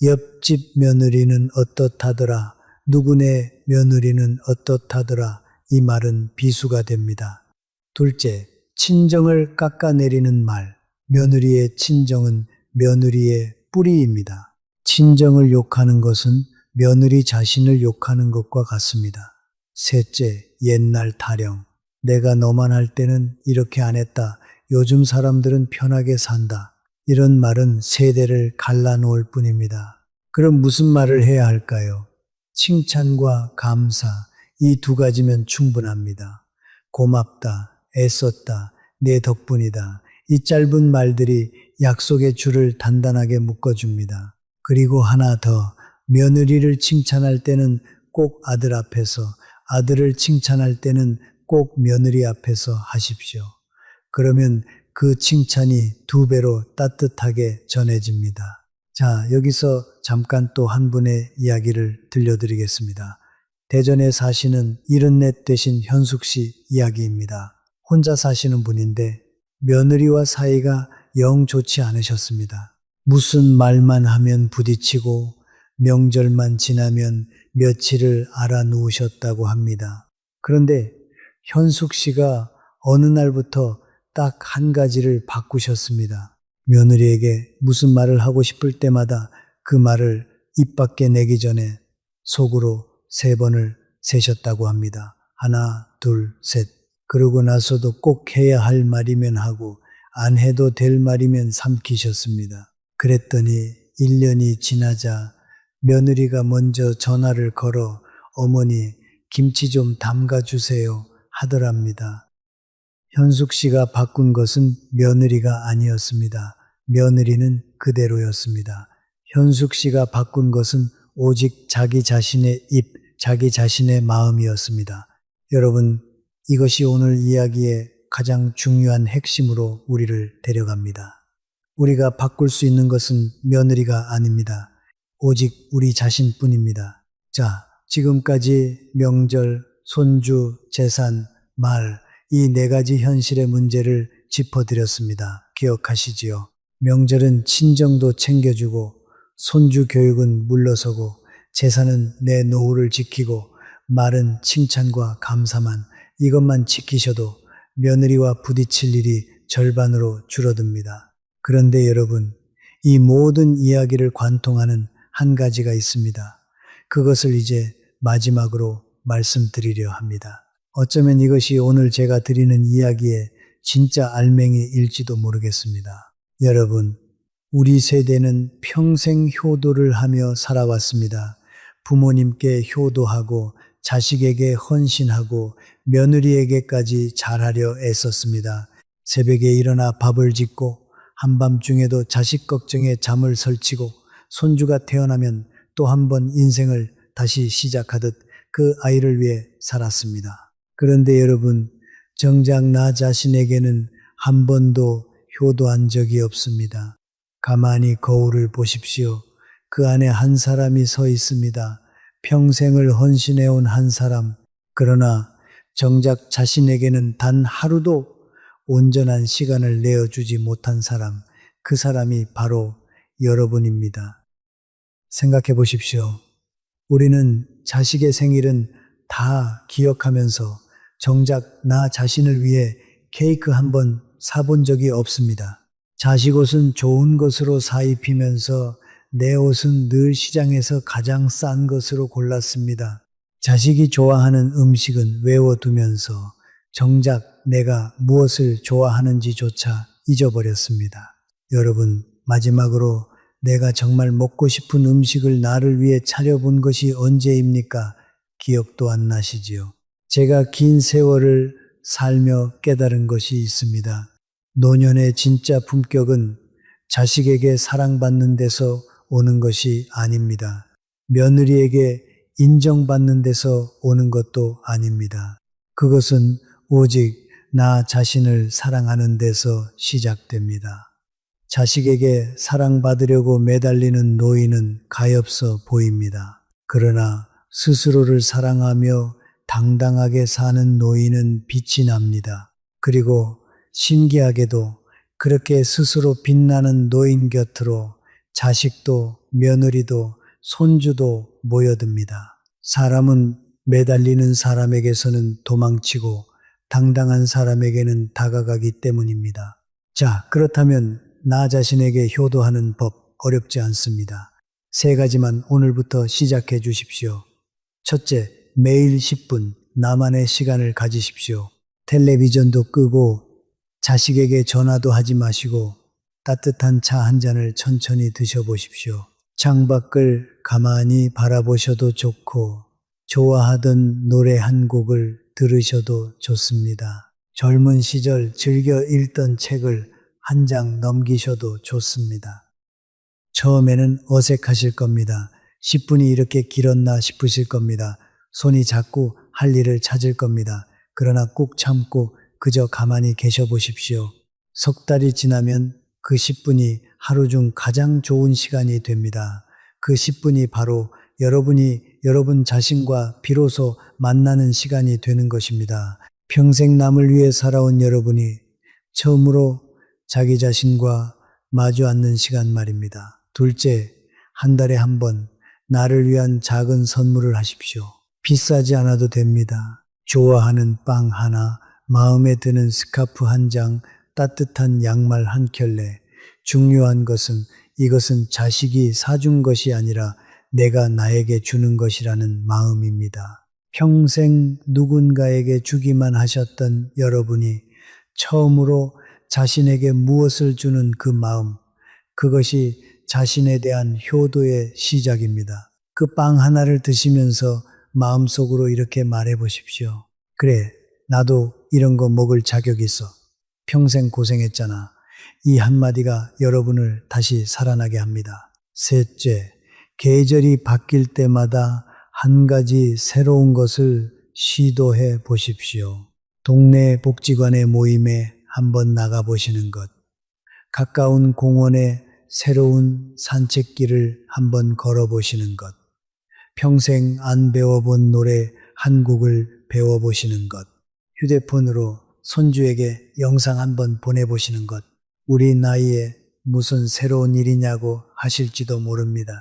S1: 옆집 며느리는 어떻다더라. 누구네 며느리는 어떻다더라. 이 말은 비수가 됩니다. 둘째, 친정을 깎아내리는 말. 며느리의 친정은 며느리의 뿌리입니다. 친정을 욕하는 것은 며느리 자신을 욕하는 것과 같습니다. 셋째, 옛날 타령. 내가 너만 할 때는 이렇게 안 했다. 요즘 사람들은 편하게 산다. 이런 말은 세대를 갈라놓을 뿐입니다. 그럼 무슨 말을 해야 할까요? 칭찬과 감사, 이 두 가지면 충분합니다. 고맙다, 애썼다, 내 덕분이다. 이 짧은 말들이 약속의 줄을 단단하게 묶어줍니다. 그리고 하나 더, 며느리를 칭찬할 때는 꼭 아들 앞에서, 아들을 칭찬할 때는 꼭 며느리 앞에서 하십시오. 그러면 그 칭찬이 두 배로 따뜻하게 전해집니다. 자, 여기서 잠깐 또 한 분의 이야기를 들려드리겠습니다. 대전에 사시는 74 되신 현숙 씨 이야기입니다. 혼자 사시는 분인데 며느리와 사이가 영 좋지 않으셨습니다. 무슨 말만 하면 부딪히고 명절만 지나면 며칠을 알아누우셨다고 합니다. 그런데 현숙 씨가 어느 날부터 딱 한 가지를 바꾸셨습니다. 며느리에게 무슨 말을 하고 싶을 때마다 그 말을 입 밖에 내기 전에 속으로 3번을 세셨다고 합니다. 하나, 둘, 셋. 그러고 나서도 꼭 해야 할 말이면 하고 안 해도 될 말이면 삼키셨습니다. 그랬더니 1년이 지나자 며느리가 먼저 전화를 걸어 어머니 김치 좀 담가주세요 하더랍니다. 현숙 씨가 바꾼 것은 며느리가 아니었습니다. 며느리는 그대로였습니다. 현숙 씨가 바꾼 것은 오직 자기 자신의 입, 자기 자신의 마음이었습니다. 여러분, 이것이 오늘 이야기의 가장 중요한 핵심으로 우리를 데려갑니다. 우리가 바꿀 수 있는 것은 며느리가 아닙니다. 오직 우리 자신뿐입니다. 자, 지금까지 명절, 손주, 재산, 말, 이 4가지 현실의 문제를 짚어드렸습니다. 기억하시지요? 명절은 친정도 챙겨주고, 손주 교육은 물러서고, 재산은 내 노후를 지키고, 말은 칭찬과 감사만, 이것만 지키셔도 며느리와 부딪힐 일이 절반으로 줄어듭니다. 그런데 여러분, 이 모든 이야기를 관통하는 한 가지가 있습니다. 그것을 이제 마지막으로 말씀드리려 합니다. 어쩌면 이것이 오늘 제가 드리는 이야기의 진짜 알맹이일지도 모르겠습니다. 여러분, 우리 세대는 평생 효도를 하며 살아왔습니다. 부모님께 효도하고 자식에게 헌신하고 며느리에게까지 잘하려 애썼습니다. 새벽에 일어나 밥을 짓고 한밤중에도 자식 걱정에 잠을 설치고 손주가 태어나면 또 한 번 인생을 다시 시작하듯 그 아이를 위해 살았습니다. 그런데 여러분, 정작 나 자신에게는 한 번도 효도한 적이 없습니다. 가만히 거울을 보십시오. 그 안에 한 사람이 서 있습니다. 평생을 헌신해온 한 사람. 그러나 정작 자신에게는 단 하루도 온전한 시간을 내어주지 못한 사람. 그 사람이 바로 여러분입니다. 생각해 보십시오. 우리는 자식의 생일은 다 기억하면서 정작 나 자신을 위해 케이크 한 번 사본 적이 없습니다. 자식 옷은 좋은 것으로 사입히면서 내 옷은 늘 시장에서 가장 싼 것으로 골랐습니다. 자식이 좋아하는 음식은 외워두면서 정작 내가 무엇을 좋아하는지조차 잊어버렸습니다. 여러분, 마지막으로 내가 정말 먹고 싶은 음식을 나를 위해 차려본 것이 언제입니까? 기억도 안 나시지요. 제가 긴 세월을 살며 깨달은 것이 있습니다. 노년의 진짜 품격은 자식에게 사랑받는 데서 오는 것이 아닙니다. 며느리에게 인정받는 데서 오는 것도 아닙니다. 그것은 오직 나 자신을 사랑하는 데서 시작됩니다. 자식에게 사랑받으려고 매달리는 노인은 가엾어 보입니다. 그러나 스스로를 사랑하며 당당하게 사는 노인은 빛이 납니다. 그리고 신기하게도 그렇게 스스로 빛나는 노인 곁으로 자식도 며느리도 손주도 모여듭니다. 사람은 매달리는 사람에게서는 도망치고 당당한 사람에게는 다가가기 때문입니다. 자, 그렇다면 나 자신에게 효도하는 법 어렵지 않습니다. 3가지만 오늘부터 시작해 주십시오. 첫째, 매일 10분 나만의 시간을 가지십시오. 텔레비전도 끄고 자식에게 전화도 하지 마시고 따뜻한 차 한 잔을 천천히 드셔보십시오. 창밖을 가만히 바라보셔도 좋고 좋아하던 노래 한 곡을 들으셔도 좋습니다. 젊은 시절 즐겨 읽던 책을 한 장 넘기셔도 좋습니다. 처음에는 어색하실 겁니다. 10분이 이렇게 길었나 싶으실 겁니다. 손이 자꾸 할 일을 찾을 겁니다. 그러나 꾹 참고 그저 가만히 계셔 보십시오. 석 달이 지나면 그 10분이 하루 중 가장 좋은 시간이 됩니다. 그 10분이 바로 여러분이 여러분 자신과 비로소 만나는 시간이 되는 것입니다. 평생 남을 위해 살아온 여러분이 처음으로 자기 자신과 마주 앉는 시간 말입니다. 둘째, 한 달에 한 번 나를 위한 작은 선물을 하십시오. 비싸지 않아도 됩니다. 좋아하는 빵 하나, 마음에 드는 스카프 한 장, 따뜻한 양말 한 켤레. 중요한 것은 이것은 자식이 사준 것이 아니라 내가 나에게 주는 것이라는 마음입니다. 평생 누군가에게 주기만 하셨던 여러분이 처음으로 자신에게 무엇을 주는 그 마음, 그것이 자신에 대한 효도의 시작입니다. 그 빵 하나를 드시면서 마음속으로 이렇게 말해 보십시오. 그래, 나도 이런 거 먹을 자격 있어. 평생 고생했잖아. 이 한마디가 여러분을 다시 살아나게 합니다. 셋째, 계절이 바뀔 때마다 한 가지 새로운 것을 시도해 보십시오. 동네 복지관의 모임에 한번 나가보시는 것, 가까운 공원에 새로운 산책길을 한번 걸어보시는 것, 평생 안 배워본 노래 한 곡을 배워보시는 것, 휴대폰으로 손주에게 영상 한번 보내보시는 것, 우리 나이에 무슨 새로운 일이냐고 하실지도 모릅니다.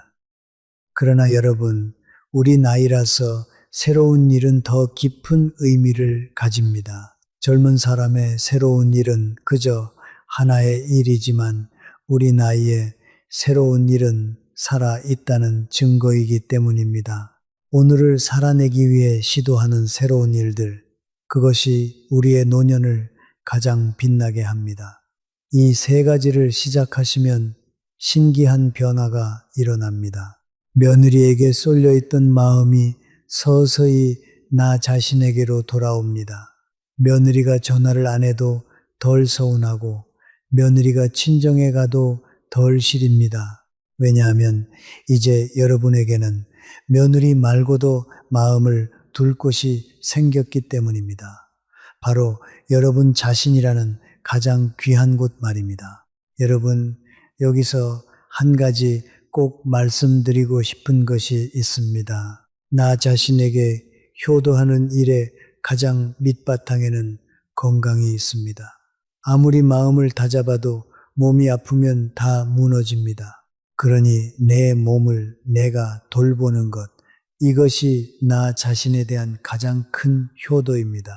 S1: 그러나 여러분, 우리 나이라서 새로운 일은 더 깊은 의미를 가집니다. 젊은 사람의 새로운 일은 그저 하나의 일이지만 우리 나이에 새로운 일은 살아 있다는 증거이기 때문입니다. 오늘을 살아내기 위해 시도하는 새로운 일들, 그것이 우리의 노년을 가장 빛나게 합니다. 이 3가지를 시작하시면 신기한 변화가 일어납니다. 며느리에게 쏠려있던 마음이 서서히 나 자신에게로 돌아옵니다. 며느리가 전화를 안 해도 덜 서운하고 며느리가 친정에 가도 덜 시립니다. 왜냐하면 이제 여러분에게는 며느리 말고도 마음을 둘 곳이 생겼기 때문입니다. 바로 여러분 자신이라는 가장 귀한 곳 말입니다. 여러분, 여기서 한 가지 꼭 말씀드리고 싶은 것이 있습니다. 나 자신에게 효도하는 일의 가장 밑바탕에는 건강이 있습니다. 아무리 마음을 다잡아도 몸이 아프면 다 무너집니다. 그러니 내 몸을 내가 돌보는 것, 이것이 나 자신에 대한 가장 큰 효도입니다.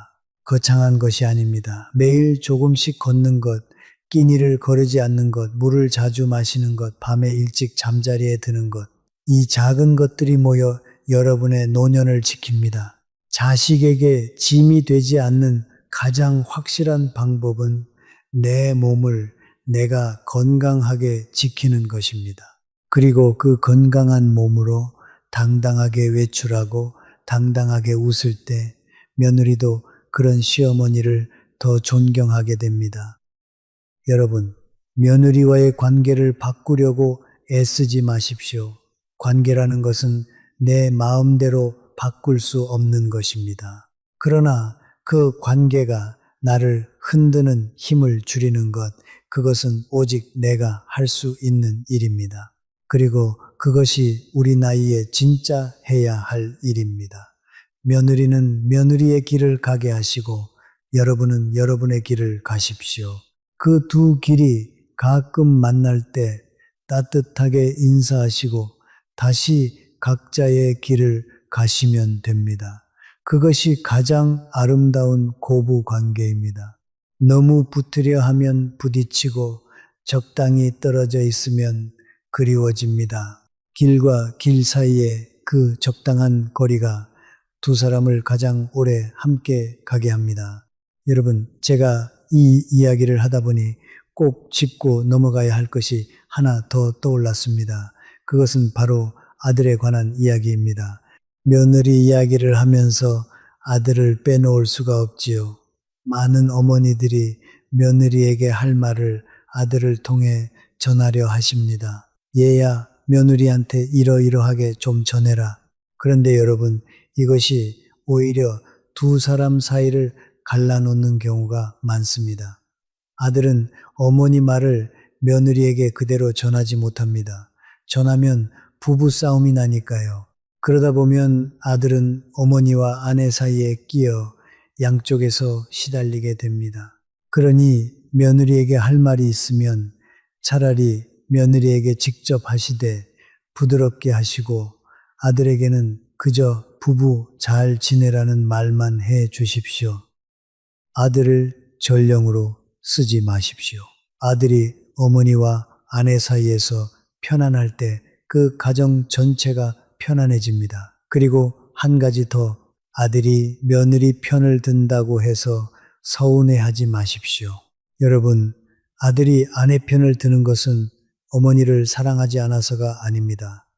S1: 거창한 것이 아닙니다. 매일 조금씩 걷는 것, 끼니를 거르지 않는 것, 물을 자주 마시는 것, 밤에 일찍 잠자리에 드는 것, 이 작은 것들이 모여 여러분의 노년을 지킵니다. 자식에게 짐이 되지 않는 가장 확실한 방법은 내 몸을 내가 건강하게 지키는 것입니다. 그리고 그 건강한 몸으로 당당하게 외출하고 당당하게 웃을 때 며느리도 그런 시어머니를 더 존경하게 됩니다. 여러분, 며느리와의 관계를 바꾸려고 애쓰지 마십시오. 관계라는 것은 내 마음대로 바꿀 수 없는 것입니다. 그러나 그 관계가 나를 흔드는 힘을 줄이는 것, 그것은 오직 내가 할 수 있는 일입니다. 그리고 그것이 우리 나이에 진짜 해야 할 일입니다. 며느리는 며느리의 길을 가게 하시고 여러분은 여러분의 길을 가십시오. 그 두 길이 가끔 만날 때 따뜻하게 인사하시고 다시 각자의 길을 가시면 됩니다. 그것이 가장 아름다운 고부 관계입니다. 너무 붙으려 하면 부딪히고 적당히 떨어져 있으면 그리워집니다. 길과 길 사이에 그 적당한 거리가 두 사람을 가장 오래 함께 가게 합니다. 여러분, 제가 이 이야기를 하다 보니 꼭 짚고 넘어가야 할 것이 하나 더 떠올랐습니다. 그것은 바로 아들에 관한 이야기입니다. 며느리 이야기를 하면서 아들을 빼놓을 수가 없지요. 많은 어머니들이 며느리에게 할 말을 아들을 통해 전하려 하십니다. 얘야, 며느리한테 이러이러하게 좀 전해라. 그런데 여러분, 이것이 오히려 두 사람 사이를 갈라놓는 경우가 많습니다. 아들은 어머니 말을 며느리에게 그대로 전하지 못합니다. 전하면 부부 싸움이 나니까요. 그러다 보면 아들은 어머니와 아내 사이에 끼어 양쪽에서 시달리게 됩니다. 그러니 며느리에게 할 말이 있으면 차라리 며느리에게 직접 하시되 부드럽게 하시고 아들에게는 그저 부부 잘 지내라는 말만 해 주십시오. 아들을 전령으로 쓰지 마십시오. 아들이 어머니와 아내 사이에서 편안할 때 그 가정 전체가 편안해집니다. 그리고 한 가지 더, 아들이 며느리 편을 든다고 해서 서운해하지 마십시오. 여러분, 아들이 아내 편을 드는 것은 어머니를 사랑하지 않아서가 아닙니다.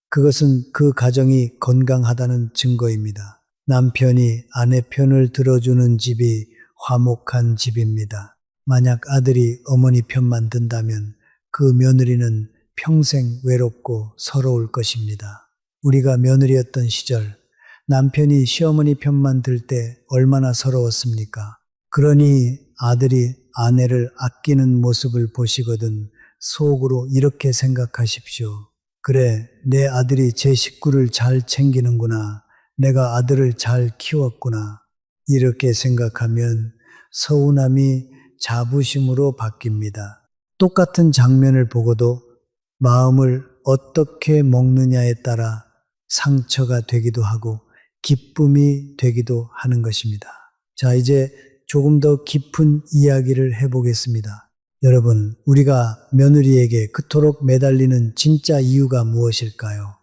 S1: 그것은 그 가정이 건강하다는 증거입니다. 남편이 아내 편을 들어주는 집이 화목한 집입니다. 만약 아들이 어머니 편만 든다면 그 며느리는 평생 외롭고 서러울 것입니다. 우리가 며느리였던 시절 남편이 시어머니 편만 들 때 얼마나 서러웠습니까? 그러니 아들이 아내를 아끼는 모습을 보시거든 속으로 이렇게 생각하십시오. 그래, 내 아들이 제 식구를 잘 챙기는구나. 내가 아들을 잘 키웠구나. 이렇게 생각하면 서운함이 자부심으로 바뀝니다. 똑같은 장면을 보고도 마음을 어떻게 먹느냐에 따라 상처가 되기도 하고 기쁨이 되기도 하는 것입니다. 자, 이제 조금 더 깊은 이야기를 해보겠습니다. 여러분, 우리가 며느리에게 그토록 매달리는 진짜 이유가 무엇일까요?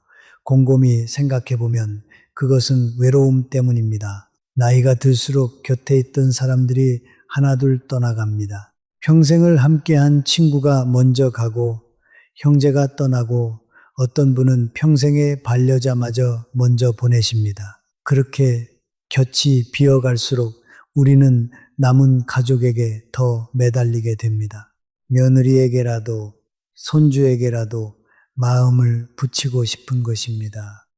S1: 곰곰이 생각해보면 그것은 외로움 때문입니다. 나이가 들수록 곁에 있던 사람들이 하나둘 떠나갑니다. 평생을 함께한 친구가 먼저 가고 형제가 떠나고 어떤 분은 평생의 반려자마저 먼저 보내십니다. 그렇게 곁이 비어갈수록 우리는 남은 가족에게 더 매달리게 됩니다. 며느리에게라도 손주에게라도 마음을 붙이고 싶은 것입니다.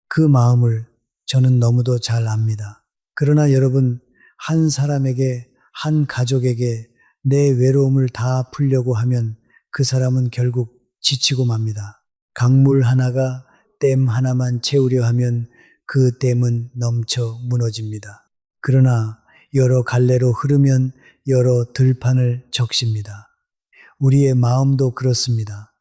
S1: 그 마음을 저는 너무도 잘 압니다. 그러나 여러분, 한 사람에게, 한 가족에게 내 외로움을 다 풀려고 하면 그 사람은 결국 지치고 맙니다. 강물 하나가 댐 하나만 채우려 하면 그 댐은 넘쳐 무너집니다. 그러나 여러 갈래로 흐르면 여러 들판을 적십니다. 우리의 마음도 그렇습니다.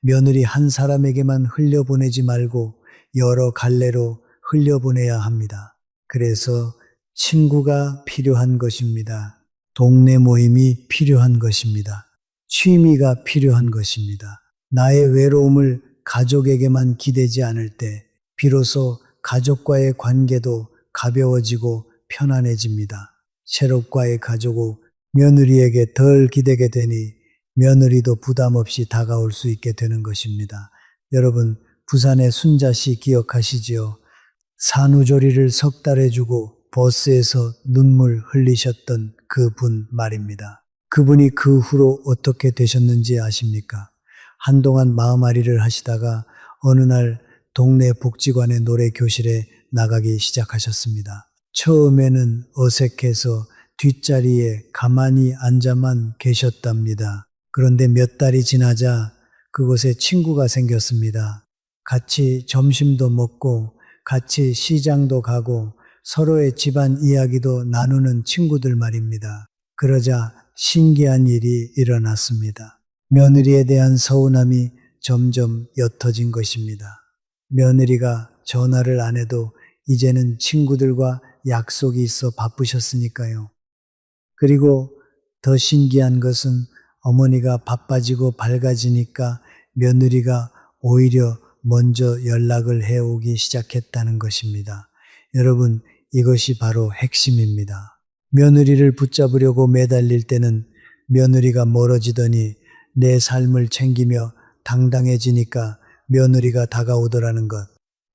S1: 며느리 한 사람에게만 흘려보내지 말고 여러 갈래로 흘려보내야 합니다. 그래서 친구가 필요한 것입니다. 동네 모임이 필요한 것입니다. 취미가 필요한 것입니다. 나의 외로움을 가족에게만 기대지 않을 때 비로소 가족과의 관계도 가벼워지고 편안해집니다. 새롭과의 가족은 며느리에게 덜 기대게 되니 며느리도 부담 없이 다가올 수 있게 되는 것입니다. 여러분, 부산의 순자씨 기억하시지요? 산후조리를 석 달 해주고 버스에서 눈물 흘리셨던 그분 말입니다. 그분이 그 후로 어떻게 되셨는지 아십니까? 한동안 마음앓이를 하시다가 어느 날 동네 복지관의 노래 교실에 나가기 시작하셨습니다. 처음에는 어색해서 뒷자리에 가만히 앉아만 계셨답니다. 그런데 몇 달이 지나자 그곳에 친구가 생겼습니다. 같이 점심도 먹고 같이 시장도 가고 서로의 집안 이야기도 나누는 친구들 말입니다. 그러자 신기한 일이 일어났습니다. 며느리에 대한 서운함이 점점 옅어진 것입니다. 며느리가 전화를 안 해도 이제는 친구들과 약속이 있어 바쁘셨으니까요. 그리고 더 신기한 것은 어머니가 바빠지고 밝아지니까 며느리가 오히려 먼저 연락을 해오기 시작했다는 것입니다. 여러분, 이것이 바로 핵심입니다. 며느리를 붙잡으려고 매달릴 때는 며느리가 멀어지더니 내 삶을 챙기며 당당해지니까 며느리가 다가오더라는 것.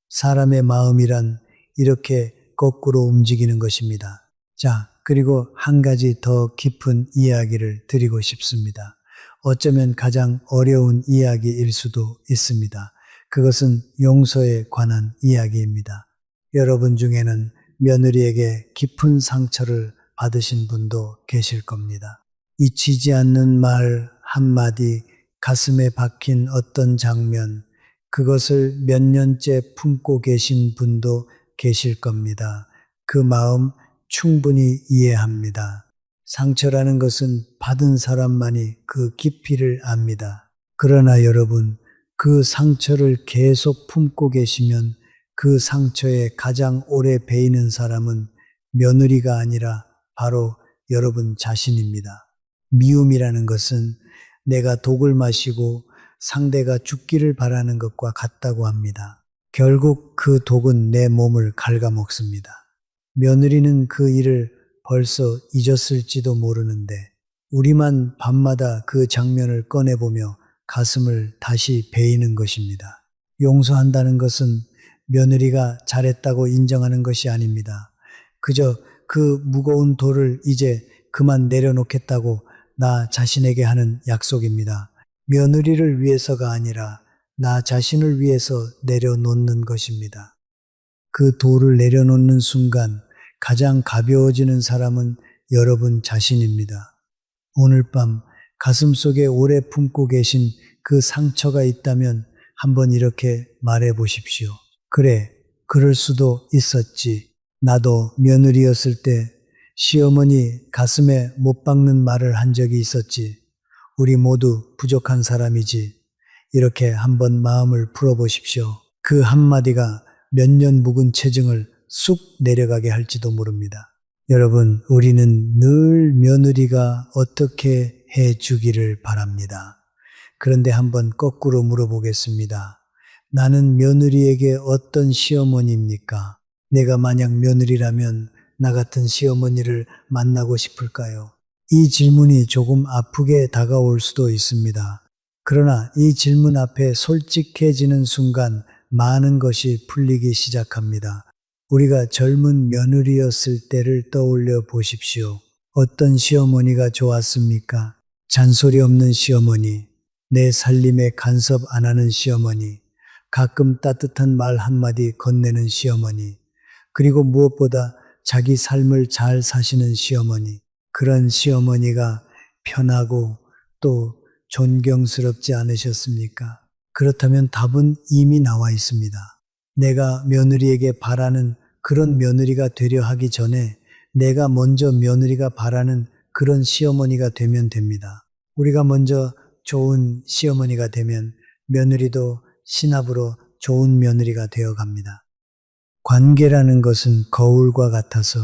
S1: 사람의 마음이란 이렇게 거꾸로 움직이는 것입니다. 자, 그리고 한 가지 더 깊은 이야기를 드리고 싶습니다. 어쩌면 가장 어려운 이야기일 수도 있습니다. 그것은 용서에 관한 이야기입니다. 여러분 중에는 며느리에게 깊은 상처를 받으신 분도 계실 겁니다. 잊히지 않는 말 한마디, 가슴에 박힌 어떤 장면, 그것을 몇 년째 품고 계신 분도 계실 겁니다. 그 마음 충분히 이해합니다. 상처라는 것은 받은 사람만이 그 깊이를 압니다. 그러나 여러분, 그 상처를 계속 품고 계시면 그 상처에 가장 오래 베이는 사람은 며느리가 아니라 바로 여러분 자신입니다. 미움이라는 것은 내가 독을 마시고 상대가 죽기를 바라는 것과 같다고 합니다. 결국 그 독은 내 몸을 갉아먹습니다. 며느리는 그 일을 벌써 잊었을지도 모르는데 우리만 밤마다 그 장면을 꺼내보며 가슴을 다시 베이는 것입니다. 용서한다는 것은 며느리가 잘했다고 인정하는 것이 아닙니다. 그저 그 무거운 돌을 이제 그만 내려놓겠다고 나 자신에게 하는 약속입니다. 며느리를 위해서가 아니라 나 자신을 위해서 내려놓는 것입니다. 그 돌을 내려놓는 순간 가장 가벼워지는 사람은 여러분 자신입니다. 오늘 밤 가슴속에 오래 품고 계신 그 상처가 있다면 한번 이렇게 말해 보십시오. 그래, 그럴 수도 있었지. 나도 며느리였을 때 시어머니 가슴에 못 박는 말을 한 적이 있었지. 우리 모두 부족한 사람이지. 이렇게 한번 마음을 풀어보십시오. 그 한마디가 몇 년 묵은 체증을 쑥 내려가게 할지도 모릅니다. 여러분, 우리는 늘 며느리가 어떻게 해주기를 바랍니다. 그런데 한번 거꾸로 물어보겠습니다. 나는 며느리에게 어떤 시어머니입니까? 내가 만약 며느리라면 나 같은 시어머니를 만나고 싶을까요? 이 질문이 조금 아프게 다가올 수도 있습니다. 그러나 이 질문 앞에 솔직해지는 순간 많은 것이 풀리기 시작합니다. 우리가 젊은 며느리였을 때를 떠올려 보십시오. 어떤 시어머니가 좋았습니까? 잔소리 없는 시어머니, 내 살림에 간섭 안 하는 시어머니, 가끔 따뜻한 말 한마디 건네는 시어머니, 그리고 무엇보다 자기 삶을 잘 사시는 시어머니, 그런 시어머니가 편하고 또 존경스럽지 않으셨습니까? 그렇다면 답은 이미 나와 있습니다. 내가 며느리에게 바라는 그런 며느리가 되려 하기 전에 내가 먼저 며느리가 바라는 그런 시어머니가 되면 됩니다. 우리가 먼저 좋은 시어머니가 되면 며느리도 신압으로 좋은 며느리가 되어 갑니다. 관계라는 것은 거울과 같아서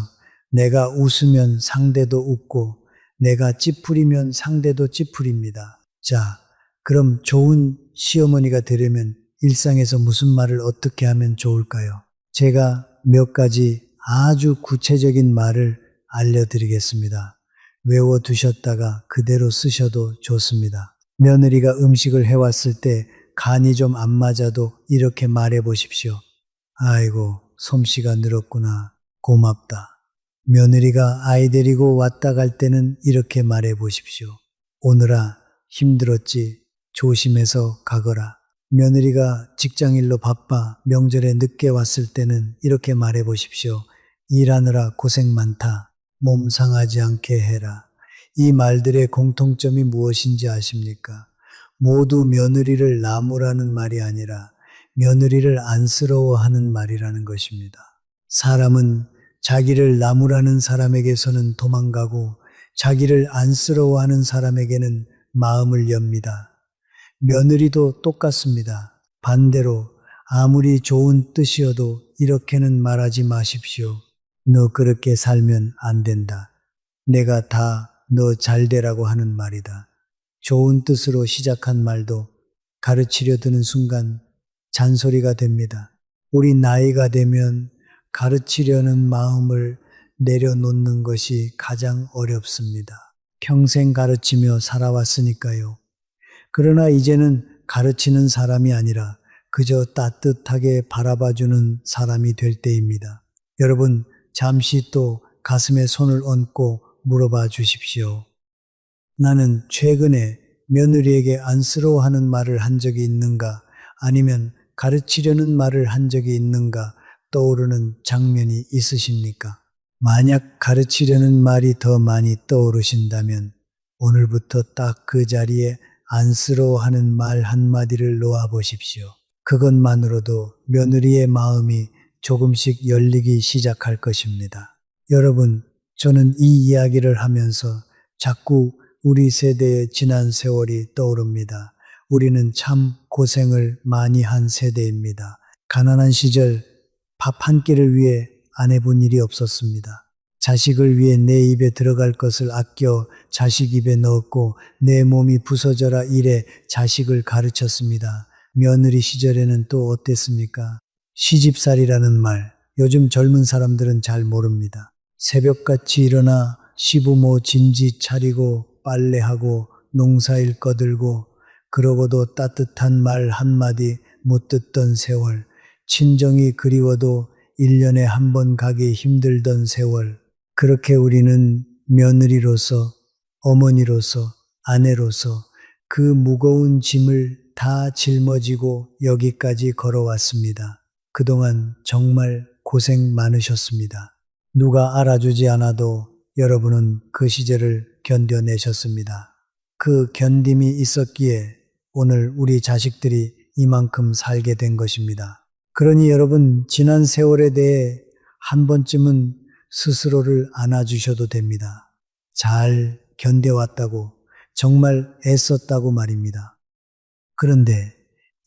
S1: 내가 웃으면 상대도 웃고 내가 찌푸리면 상대도 찌푸립니다. 자, 그럼 좋은 시어머니가 되려면 일상에서 무슨 말을 어떻게 하면 좋을까요? 제가 몇 가지 아주 구체적인 말을 알려드리겠습니다. 외워두셨다가 그대로 쓰셔도 좋습니다. 며느리가 음식을 해왔을 때 간이 좀 안 맞아도 이렇게 말해 보십시오. 아이고, 솜씨가 늘었구나. 고맙다. 며느리가 아이 데리고 왔다 갈 때는 이렇게 말해 보십시오. 오늘아, 힘들었지? 조심해서 가거라. 며느리가 직장일로 바빠 명절에 늦게 왔을 때는 이렇게 말해 보십시오. 일하느라 고생 많다. 몸 상하지 않게 해라. 이 말들의 공통점이 무엇인지 아십니까? 모두 며느리를 나무라는 말이 아니라 며느리를 안쓰러워하는 말이라는 것입니다. 사람은 자기를 나무라는 사람에게서는 도망가고 자기를 안쓰러워하는 사람에게는 마음을 엽니다. 며느리도 똑같습니다. 반대로 아무리 좋은 뜻이어도 이렇게는 말하지 마십시오. 너 그렇게 살면 안 된다. 내가 다 너 잘되라고 하는 말이다. 좋은 뜻으로 시작한 말도 가르치려 드는 순간 잔소리가 됩니다. 우리 나이가 되면 가르치려는 마음을 내려놓는 것이 가장 어렵습니다. 평생 가르치며 살아왔으니까요. 그러나 이제는 가르치는 사람이 아니라 그저 따뜻하게 바라봐주는 사람이 될 때입니다. 여러분, 잠시 또 가슴에 손을 얹고 물어봐 주십시오. 나는 최근에 며느리에게 안쓰러워하는 말을 한 적이 있는가? 아니면 가르치려는 말을 한 적이 있는가? 떠오르는 장면이 있으십니까? 만약 가르치려는 말이 더 많이 떠오르신다면 오늘부터 딱 그 자리에 안쓰러워하는 말 한마디를 놓아 보십시오. 그것만으로도 며느리의 마음이 조금씩 열리기 시작할 것입니다. 여러분, 저는 이 이야기를 하면서 자꾸 우리 세대의 지난 세월이 떠오릅니다. 우리는 참 고생을 많이 한 세대입니다. 가난한 시절 밥 한 끼를 위해 안 해본 일이 없었습니다. 자식을 위해 내 입에 들어갈 것을 아껴 자식 입에 넣었고 내 몸이 부서져라 이래 자식을 가르쳤습니다. 며느리 시절에는 또 어땠습니까? 시집살이라는 말, 요즘 젊은 사람들은 잘 모릅니다. 새벽같이 일어나 시부모 진지 차리고 빨래하고 농사일 거들고 그러고도 따뜻한 말 한마디 못 듣던 세월, 친정이 그리워도 1년에 한 번 가기 힘들던 세월, 그렇게 우리는 며느리로서, 어머니로서, 아내로서 그 무거운 짐을 다 짊어지고 여기까지 걸어왔습니다. 그동안 정말 고생 많으셨습니다. 누가 알아주지 않아도 여러분은 그 시절을 견뎌내셨습니다. 그 견딤이 있었기에 오늘 우리 자식들이 이만큼 살게 된 것입니다. 그러니 여러분, 지난 세월에 대해 한 번쯤은 스스로를 안아주셔도 됩니다. 잘 견뎌왔다고, 정말 애썼다고 말입니다. 그런데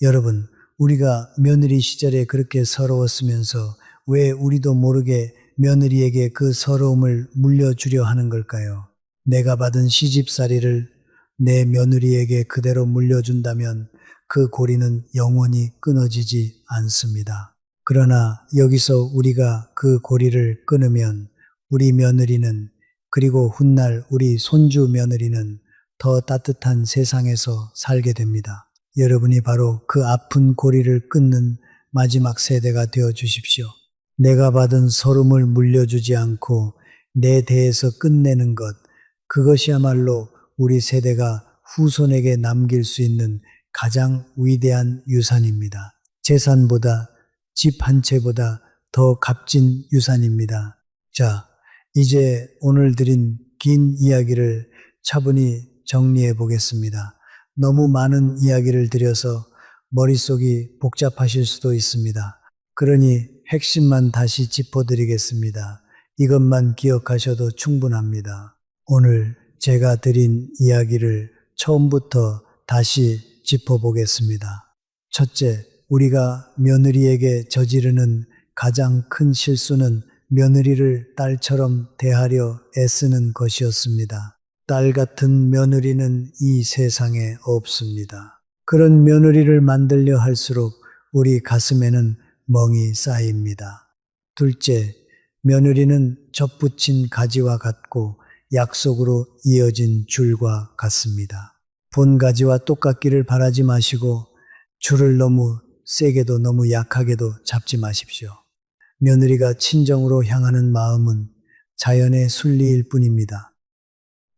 S1: 여러분, 우리가 며느리 시절에 그렇게 서러웠으면서 왜 우리도 모르게 며느리에게 그 서러움을 물려주려 하는 걸까요? 내가 받은 시집살이를 내 며느리에게 그대로 물려준다면 그 고리는 영원히 끊어지지 않습니다. 그러나 여기서 우리가 그 고리를 끊으면 우리 며느리는, 그리고 훗날 우리 손주 며느리는 더 따뜻한 세상에서 살게 됩니다. 여러분이 바로 그 아픈 고리를 끊는 마지막 세대가 되어 주십시오. 내가 받은 서름을 물려주지 않고 내 대에서 끝내는 것, 그것이야말로 우리 세대가 후손에게 남길 수 있는 가장 위대한 유산입니다. 재산보다, 집 한 채보다 더 값진 유산입니다. 자, 이제 오늘 드린 긴 이야기를 차분히 정리해 보겠습니다. 너무 많은 이야기를 드려서 머릿속이 복잡하실 수도 있습니다. 그러니 핵심만 다시 짚어드리겠습니다. 이것만 기억하셔도 충분합니다. 오늘 제가 드린 이야기를 처음부터 다시 짚어보겠습니다. 첫째, 우리가 며느리에게 저지르는 가장 큰 실수는 며느리를 딸처럼 대하려 애쓰는 것이었습니다. 딸 같은 며느리는 이 세상에 없습니다. 그런 며느리를 만들려 할수록 우리 가슴에는 멍이 쌓입니다. 둘째, 며느리는 접붙인 가지와 같고 약속으로 이어진 줄과 같습니다. 본 가지와 똑같기를 바라지 마시고 줄을 너무 세게도 너무 약하게도 잡지 마십시오. 며느리가 친정으로 향하는 마음은 자연의 순리일 뿐입니다.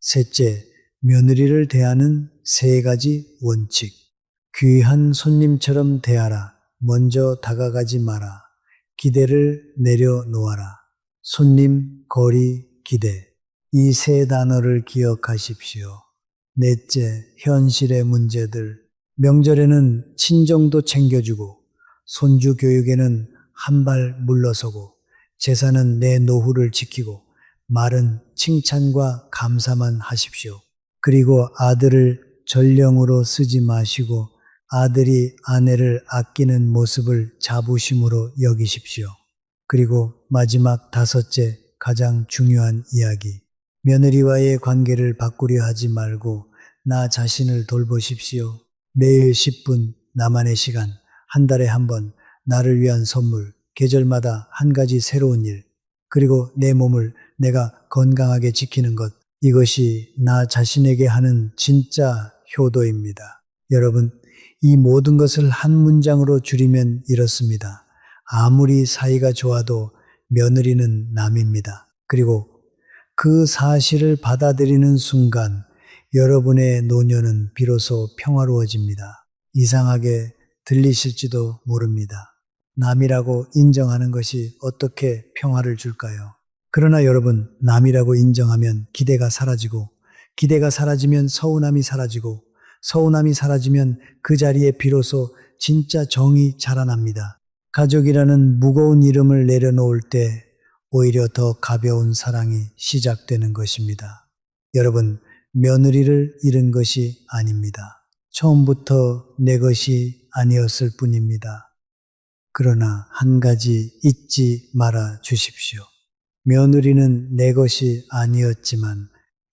S1: 셋째, 며느리를 대하는 세 가지 원칙. 귀한 손님처럼 대하라. 먼저 다가가지 마라. 기대를 내려놓아라. 손님, 거리, 기대. 이 세 단어를 기억하십시오. 넷째, 현실의 문제들. 명절에는 친정도 챙겨주고, 손주 교육에는 한 발 물러서고, 제사는 내 노후를 지키고, 말은 칭찬과 감사만 하십시오. 그리고 아들을 전령으로 쓰지 마시고, 아들이 아내를 아끼는 모습을 자부심으로 여기십시오. 그리고 마지막 다섯째, 가장 중요한 이야기. 며느리와의 관계를 바꾸려 하지 말고 나 자신을 돌보십시오. 매일 10분 나만의 시간, 한 달에 한 번 나를 위한 선물, 계절마다 한 가지 새로운 일, 그리고 내 몸을 내가 건강하게 지키는 것, 이것이 나 자신에게 하는 진짜 효도입니다. 여러분, 이 모든 것을 한 문장으로 줄이면 이렇습니다. 아무리 사이가 좋아도 며느리는 남입니다. 그리고 그 사실을 받아들이는 순간 여러분의 노년은 비로소 평화로워집니다. 이상하게 들리실지도 모릅니다. 남이라고 인정하는 것이 어떻게 평화를 줄까요? 그러나 여러분, 남이라고 인정하면 기대가 사라지고, 기대가 사라지면 서운함이 사라지고, 서운함이 사라지면 그 자리에 비로소 진짜 정이 자라납니다. 가족이라는 무거운 이름을 내려놓을 때 오히려 더 가벼운 사랑이 시작되는 것입니다. 여러분, 며느리를 잃은 것이 아닙니다. 처음부터 내 것이 아니었을 뿐입니다. 그러나 한 가지 잊지 말아 주십시오. 며느리는 내 것이 아니었지만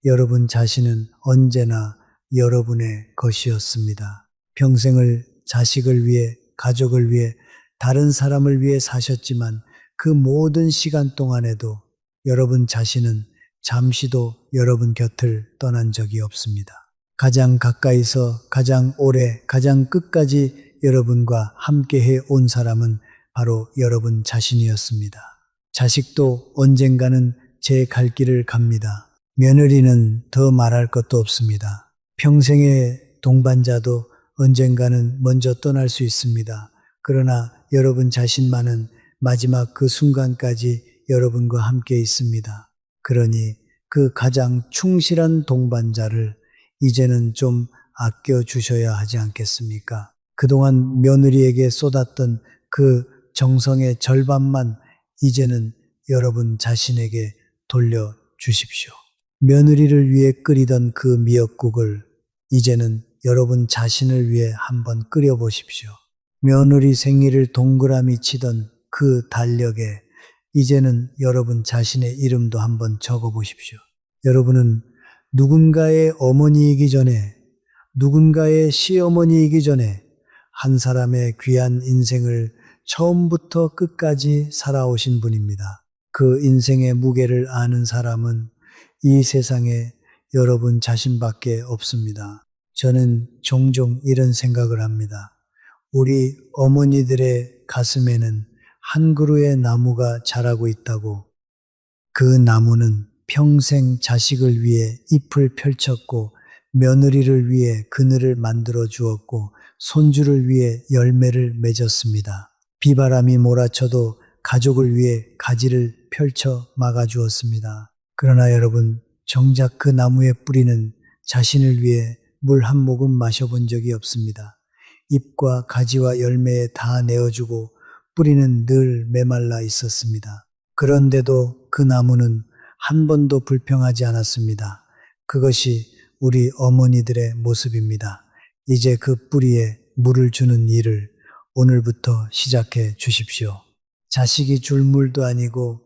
S1: 여러분 자신은 언제나 여러분의 것이었습니다. 평생을 자식을 위해, 가족을 위해, 다른 사람을 위해 사셨지만 그 모든 시간 동안에도 여러분 자신은 잠시도 여러분 곁을 떠난 적이 없습니다. 가장 가까이서 가장 오래, 가장 끝까지 여러분과 함께해 온 사람은 바로 여러분 자신이었습니다. 자식도 언젠가는 제 갈 길을 갑니다. 며느리는 더 말할 것도 없습니다. 평생의 동반자도 언젠가는 먼저 떠날 수 있습니다. 그러나 여러분 자신만은 마지막 그 순간까지 여러분과 함께 있습니다. 그러니 그 가장 충실한 동반자를 이제는 좀 아껴주셔야 하지 않겠습니까? 그동안 며느리에게 쏟았던 그 정성의 절반만 이제는 여러분 자신에게 돌려주십시오. 며느리를 위해 끓이던 그 미역국을 이제는 여러분 자신을 위해 한번 끓여보십시오. 며느리 생일을 동그라미 치던 그 달력에 이제는 여러분 자신의 이름도 한번 적어보십시오. 여러분은 누군가의 어머니이기 전에, 누군가의 시어머니이기 전에 한 사람의 귀한 인생을 처음부터 끝까지 살아오신 분입니다. 그 인생의 무게를 아는 사람은 이 세상에 여러분 자신밖에 없습니다. 저는 종종 이런 생각을 합니다. 우리 어머니들의 가슴에는 한 그루의 나무가 자라고 있다고. 그 나무는 평생 자식을 위해 잎을 펼쳤고, 며느리를 위해 그늘을 만들어 주었고, 손주를 위해 열매를 맺었습니다. 비바람이 몰아쳐도 가족을 위해 가지를 펼쳐 막아주었습니다. 그러나 여러분, 정작 그 나무의 뿌리는 자신을 위해 물 한 모금 마셔본 적이 없습니다. 잎과 가지와 열매에 다 내어주고 뿌리는 늘 메말라 있었습니다. 그런데도 그 나무는 한 번도 불평하지 않았습니다. 그것이 우리 어머니들의 모습입니다. 이제 그 뿌리에 물을 주는 일을 오늘부터 시작해 주십시오. 자식이 줄 물도 아니고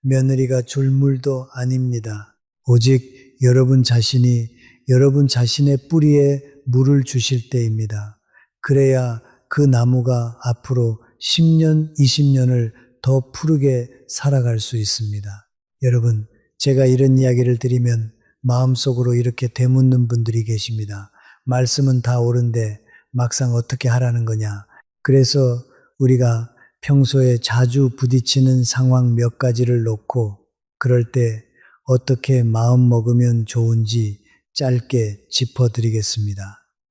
S1: 며느리가 줄 물도 아닙니다. 오직 여러분 자신이 여러분 자신의 뿌리에 물을 주실 때입니다. 그래야 그 나무가 앞으로 10년, 20년을 더 푸르게 살아갈 수 있습니다. 여러분, 제가 이런 이야기를 드리면 마음속으로 이렇게 되묻는 분들이 계십니다. 말씀은 다 옳은데 막상 어떻게 하라는 거냐. 그래서 우리가 평소에 자주 부딪히는 상황 몇 가지를 놓고 그럴 때 어떻게 마음 먹으면 좋은지 짧게 짚어드리겠습니다.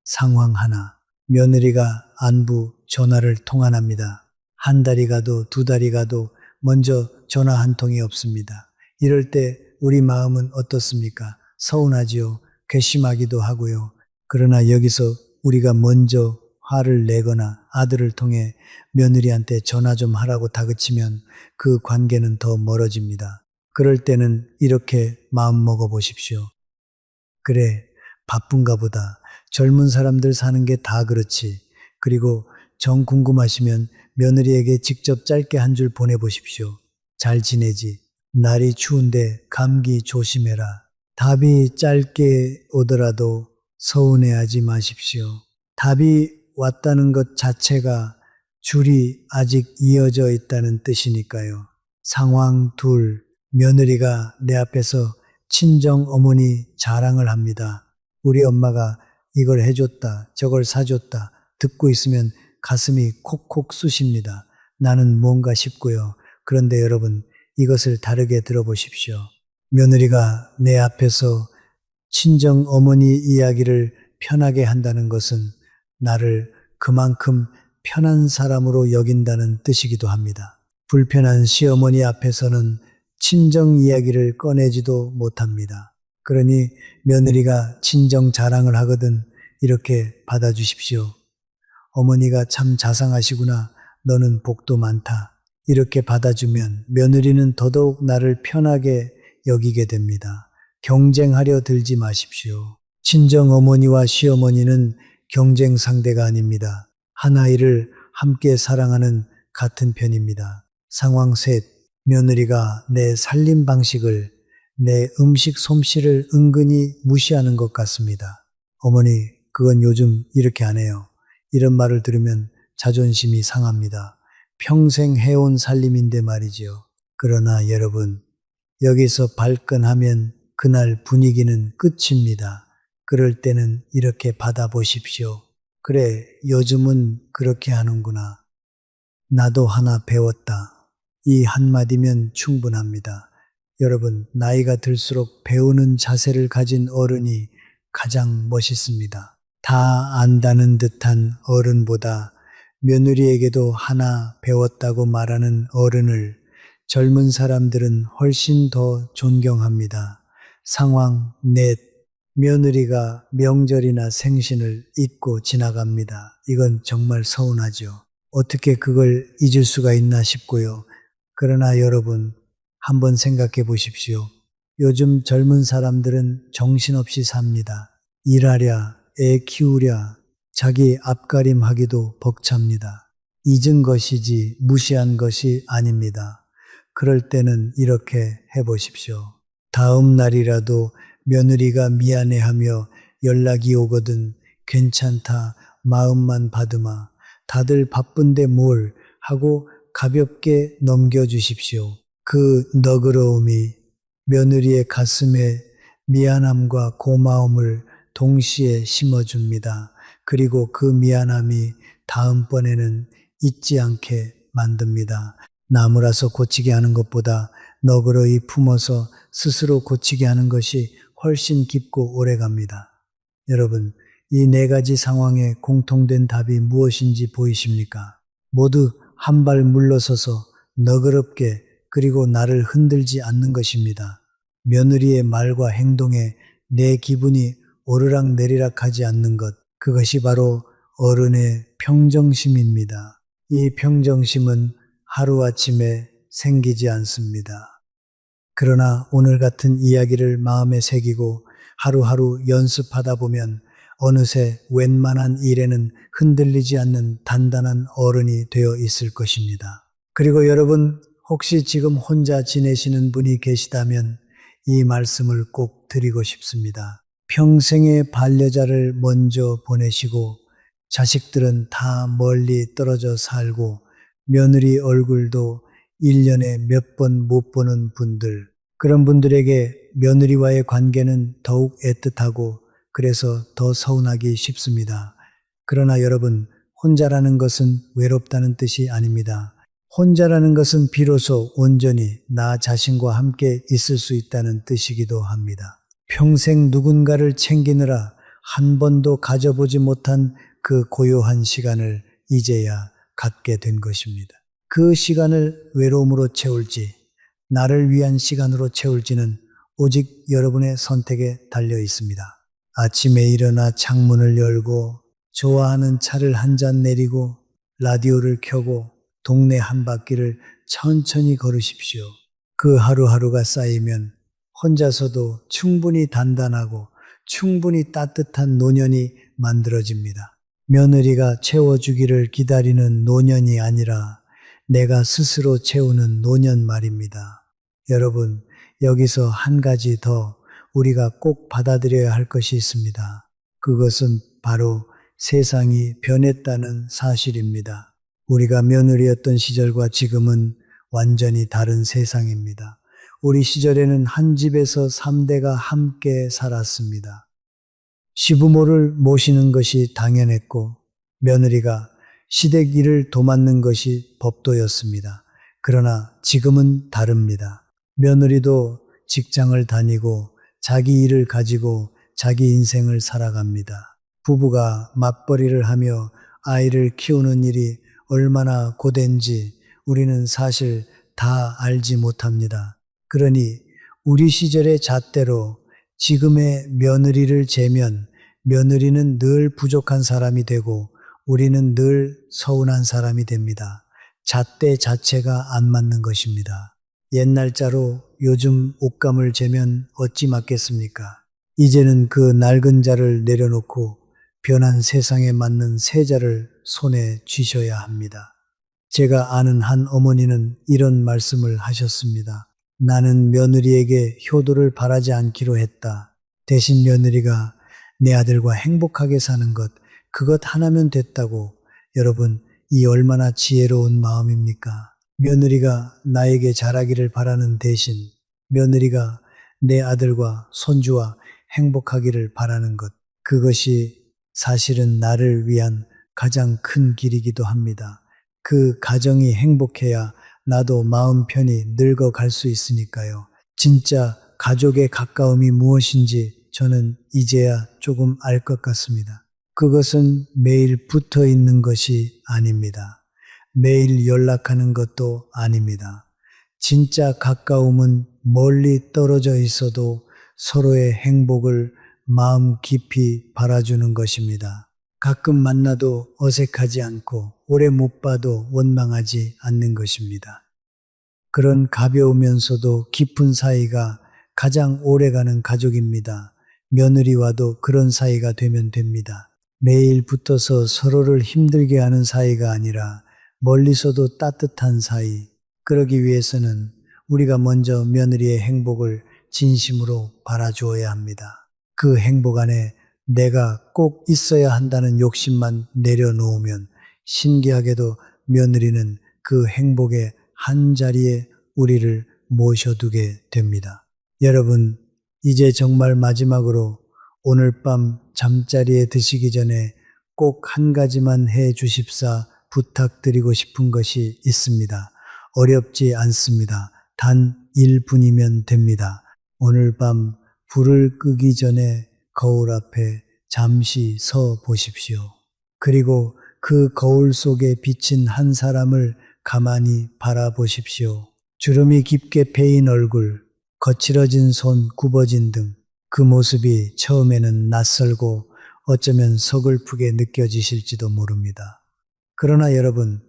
S1: 상황 하나. 며느리가 안부 전화를 통화합니다. 한 달이 가도 두 달이 가도 먼저 전화 한 통이 없습니다. 이럴 때 우리 마음은 어떻습니까? 서운하지요. 괘씸하기도 하고요. 그러나 여기서 우리가 먼저 화를 내거나 아들을 통해 며느리한테 전화 좀 하라고 다그치면 그 관계는 더 멀어집니다. 그럴 때는 이렇게 마음 먹어 보십시오. 그래, 바쁜가 보다. 젊은 사람들 사는 게 다 그렇지. 그리고 정 궁금하시면 며느리에게 직접 짧게 한 줄 보내보십시오. 잘 지내지? 날이 추운데 감기 조심해라. 답이 짧게 오더라도 서운해하지 마십시오. 답이 왔다는 것 자체가 줄이 아직 이어져 있다는 뜻이니까요. 상황 둘, 며느리가 내 앞에서 친정 어머니 자랑을 합니다. 우리 엄마가 이걸 해줬다, 저걸 사줬다 듣고 있으면 가슴이 콕콕 쑤십니다. 나는 뭔가 싶고요. 그런데 여러분, 이것을 다르게 들어보십시오. 며느리가 내 앞에서 친정 어머니 이야기를 편하게 한다는 것은 나를 그만큼 편한 사람으로 여긴다는 뜻이기도 합니다. 불편한 시어머니 앞에서는 친정 이야기를 꺼내지도 못합니다. 그러니 며느리가 친정 자랑을 하거든 이렇게 받아주십시오. 어머니가 참 자상하시구나. 너는 복도 많다. 이렇게 받아주면 며느리는 더더욱 나를 편하게 여기게 됩니다. 경쟁하려 들지 마십시오. 친정 어머니와 시어머니는 경쟁 상대가 아닙니다. 한 아이를 함께 사랑하는 같은 편입니다. 상황 셋, 며느리가 내 살림 방식을, 내 음식 솜씨를 은근히 무시하는 것 같습니다. 어머니, 그건 요즘 이렇게 안 해요. 이런 말을 들으면 자존심이 상합니다. 평생 해온 살림인데 말이지요. 그러나 여러분, 여기서 발끈하면 그날 분위기는 끝입니다. 그럴 때는 이렇게 받아보십시오. 그래, 요즘은 그렇게 하는구나. 나도 하나 배웠다. 이 한마디면 충분합니다. 여러분, 나이가 들수록 배우는 자세를 가진 어른이 가장 멋있습니다. 다 안다는 듯한 어른보다 며느리에게도 하나 배웠다고 말하는 어른을 젊은 사람들은 훨씬 더 존경합니다. 상황 넷, 며느리가 명절이나 생신을 잊고 지나갑니다. 이건 정말 서운하죠. 어떻게 그걸 잊을 수가 있나 싶고요. 그러나 여러분, 한번 생각해 보십시오. 요즘 젊은 사람들은 정신없이 삽니다. 일하랴, 애 키우랴, 자기 앞가림하기도 벅찹니다. 잊은 것이지 무시한 것이 아닙니다. 그럴 때는 이렇게 해보십시오. 다음 날이라도 며느리가 미안해하며 연락이 오거든 괜찮다, 마음만 받으마. 다들 바쁜데 뭘 하고 가볍게 넘겨주십시오. 그 너그러움이 며느리의 가슴에 미안함과 고마움을 동시에 심어줍니다. 그리고 그 미안함이 다음번에는 잊지 않게 만듭니다. 나무라서 고치게 하는 것보다 너그러이 품어서 스스로 고치게 하는 것이 훨씬 깊고 오래갑니다. 여러분, 이 네 가지 상황에 공통된 답이 무엇인지 보이십니까? 모두 한 발 물러서서 너그럽게 그리고 나를 흔들지 않는 것입니다. 며느리의 말과 행동에 내 기분이 오르락 내리락 하지 않는 것, 그것이 바로 어른의 평정심입니다. 이 평정심은 하루아침에 생기지 않습니다. 그러나 오늘 같은 이야기를 마음에 새기고 하루하루 연습하다 보면 어느새 웬만한 일에는 흔들리지 않는 단단한 어른이 되어 있을 것입니다. 그리고 여러분, 혹시 지금 혼자 지내시는 분이 계시다면 이 말씀을 꼭 드리고 싶습니다. 평생의 반려자를 먼저 보내시고 자식들은 다 멀리 떨어져 살고 며느리 얼굴도 1년에 몇 번 못 보는 분들, 그런 분들에게 며느리와의 관계는 더욱 애틋하고 그래서 더 서운하기 쉽습니다. 그러나 여러분, 혼자라는 것은 외롭다는 뜻이 아닙니다. 혼자라는 것은 비로소 온전히 나 자신과 함께 있을 수 있다는 뜻이기도 합니다. 평생 누군가를 챙기느라 한 번도 가져보지 못한 그 고요한 시간을 이제야 갖게 된 것입니다. 그 시간을 외로움으로 채울지, 나를 위한 시간으로 채울지는 오직 여러분의 선택에 달려 있습니다. 아침에 일어나 창문을 열고 좋아하는 차를 한 잔 내리고 라디오를 켜고 동네 한 바퀴를 천천히 걸으십시오. 그 하루하루가 쌓이면 혼자서도 충분히 단단하고 충분히 따뜻한 노년이 만들어집니다. 며느리가 채워주기를 기다리는 노년이 아니라 내가 스스로 채우는 노년 말입니다. 여러분, 여기서 한 가지 더 우리가 꼭 받아들여야 할 것이 있습니다. 그것은 바로 세상이 변했다는 사실입니다. 우리가 며느리였던 시절과 지금은 완전히 다른 세상입니다. 우리 시절에는 한 집에서 3대가 함께 살았습니다. 시부모를 모시는 것이 당연했고 며느리가 시댁 일을 도맡는 것이 법도였습니다. 그러나 지금은 다릅니다. 며느리도 직장을 다니고 자기 일을 가지고 자기 인생을 살아갑니다. 부부가 맞벌이를 하며 아이를 키우는 일이 얼마나 고된지 우리는 사실 다 알지 못합니다. 그러니 우리 시절의 잣대로 지금의 며느리를 재면 며느리는 늘 부족한 사람이 되고 우리는 늘 서운한 사람이 됩니다. 잣대 자체가 안 맞는 것입니다. 옛날자로 요즘 옷감을 재면 어찌 맞겠습니까? 이제는 그 낡은 자를 내려놓고 변한 세상에 맞는 새 자를 손에 쥐셔야 합니다. 제가 아는 한 어머니는 이런 말씀을 하셨습니다. 나는 며느리에게 효도를 바라지 않기로 했다. 대신 며느리가 내 아들과 행복하게 사는 것, 그것 하나면 됐다고. 여러분, 이 얼마나 지혜로운 마음입니까? 며느리가 나에게 잘하기를 바라는 대신 며느리가 내 아들과 손주와 행복하기를 바라는 것, 그것이 사실은 나를 위한 가장 큰 길이기도 합니다. 그 가정이 행복해야 나도 마음 편히 늙어갈 수 있으니까요. 진짜 가족의 가까움이 무엇인지 저는 이제야 조금 알 것 같습니다. 그것은 매일 붙어 있는 것이 아닙니다. 매일 연락하는 것도 아닙니다. 진짜 가까움은 멀리 떨어져 있어도 서로의 행복을 마음 깊이 바라주는 것입니다. 가끔 만나도 어색하지 않고 오래 못 봐도 원망하지 않는 것입니다. 그런 가벼우면서도 깊은 사이가 가장 오래가는 가족입니다. 며느리와도 그런 사이가 되면 됩니다. 매일 붙어서 서로를 힘들게 하는 사이가 아니라 멀리서도 따뜻한 사이. 그러기 위해서는 우리가 먼저 며느리의 행복을 진심으로 바라주어야 합니다. 그 행복 안에 내가 꼭 있어야 한다는 욕심만 내려놓으면 신기하게도 며느리는 그 행복의 한 자리에 우리를 모셔두게 됩니다. 여러분, 이제 정말 마지막으로 오늘 밤 잠자리에 드시기 전에 꼭 한 가지만 해 주십사 부탁드리고 싶은 것이 있습니다. 어렵지 않습니다. 단 1분이면 됩니다. 오늘 밤 불을 끄기 전에 거울 앞에 잠시 서 보십시오. 그리고 그 거울 속에 비친 한 사람을 가만히 바라보십시오. 주름이 깊게 패인 얼굴, 거칠어진 손, 굽어진 등, 그 모습이 처음에는 낯설고 어쩌면 서글프게 느껴지실지도 모릅니다. 그러나 여러분,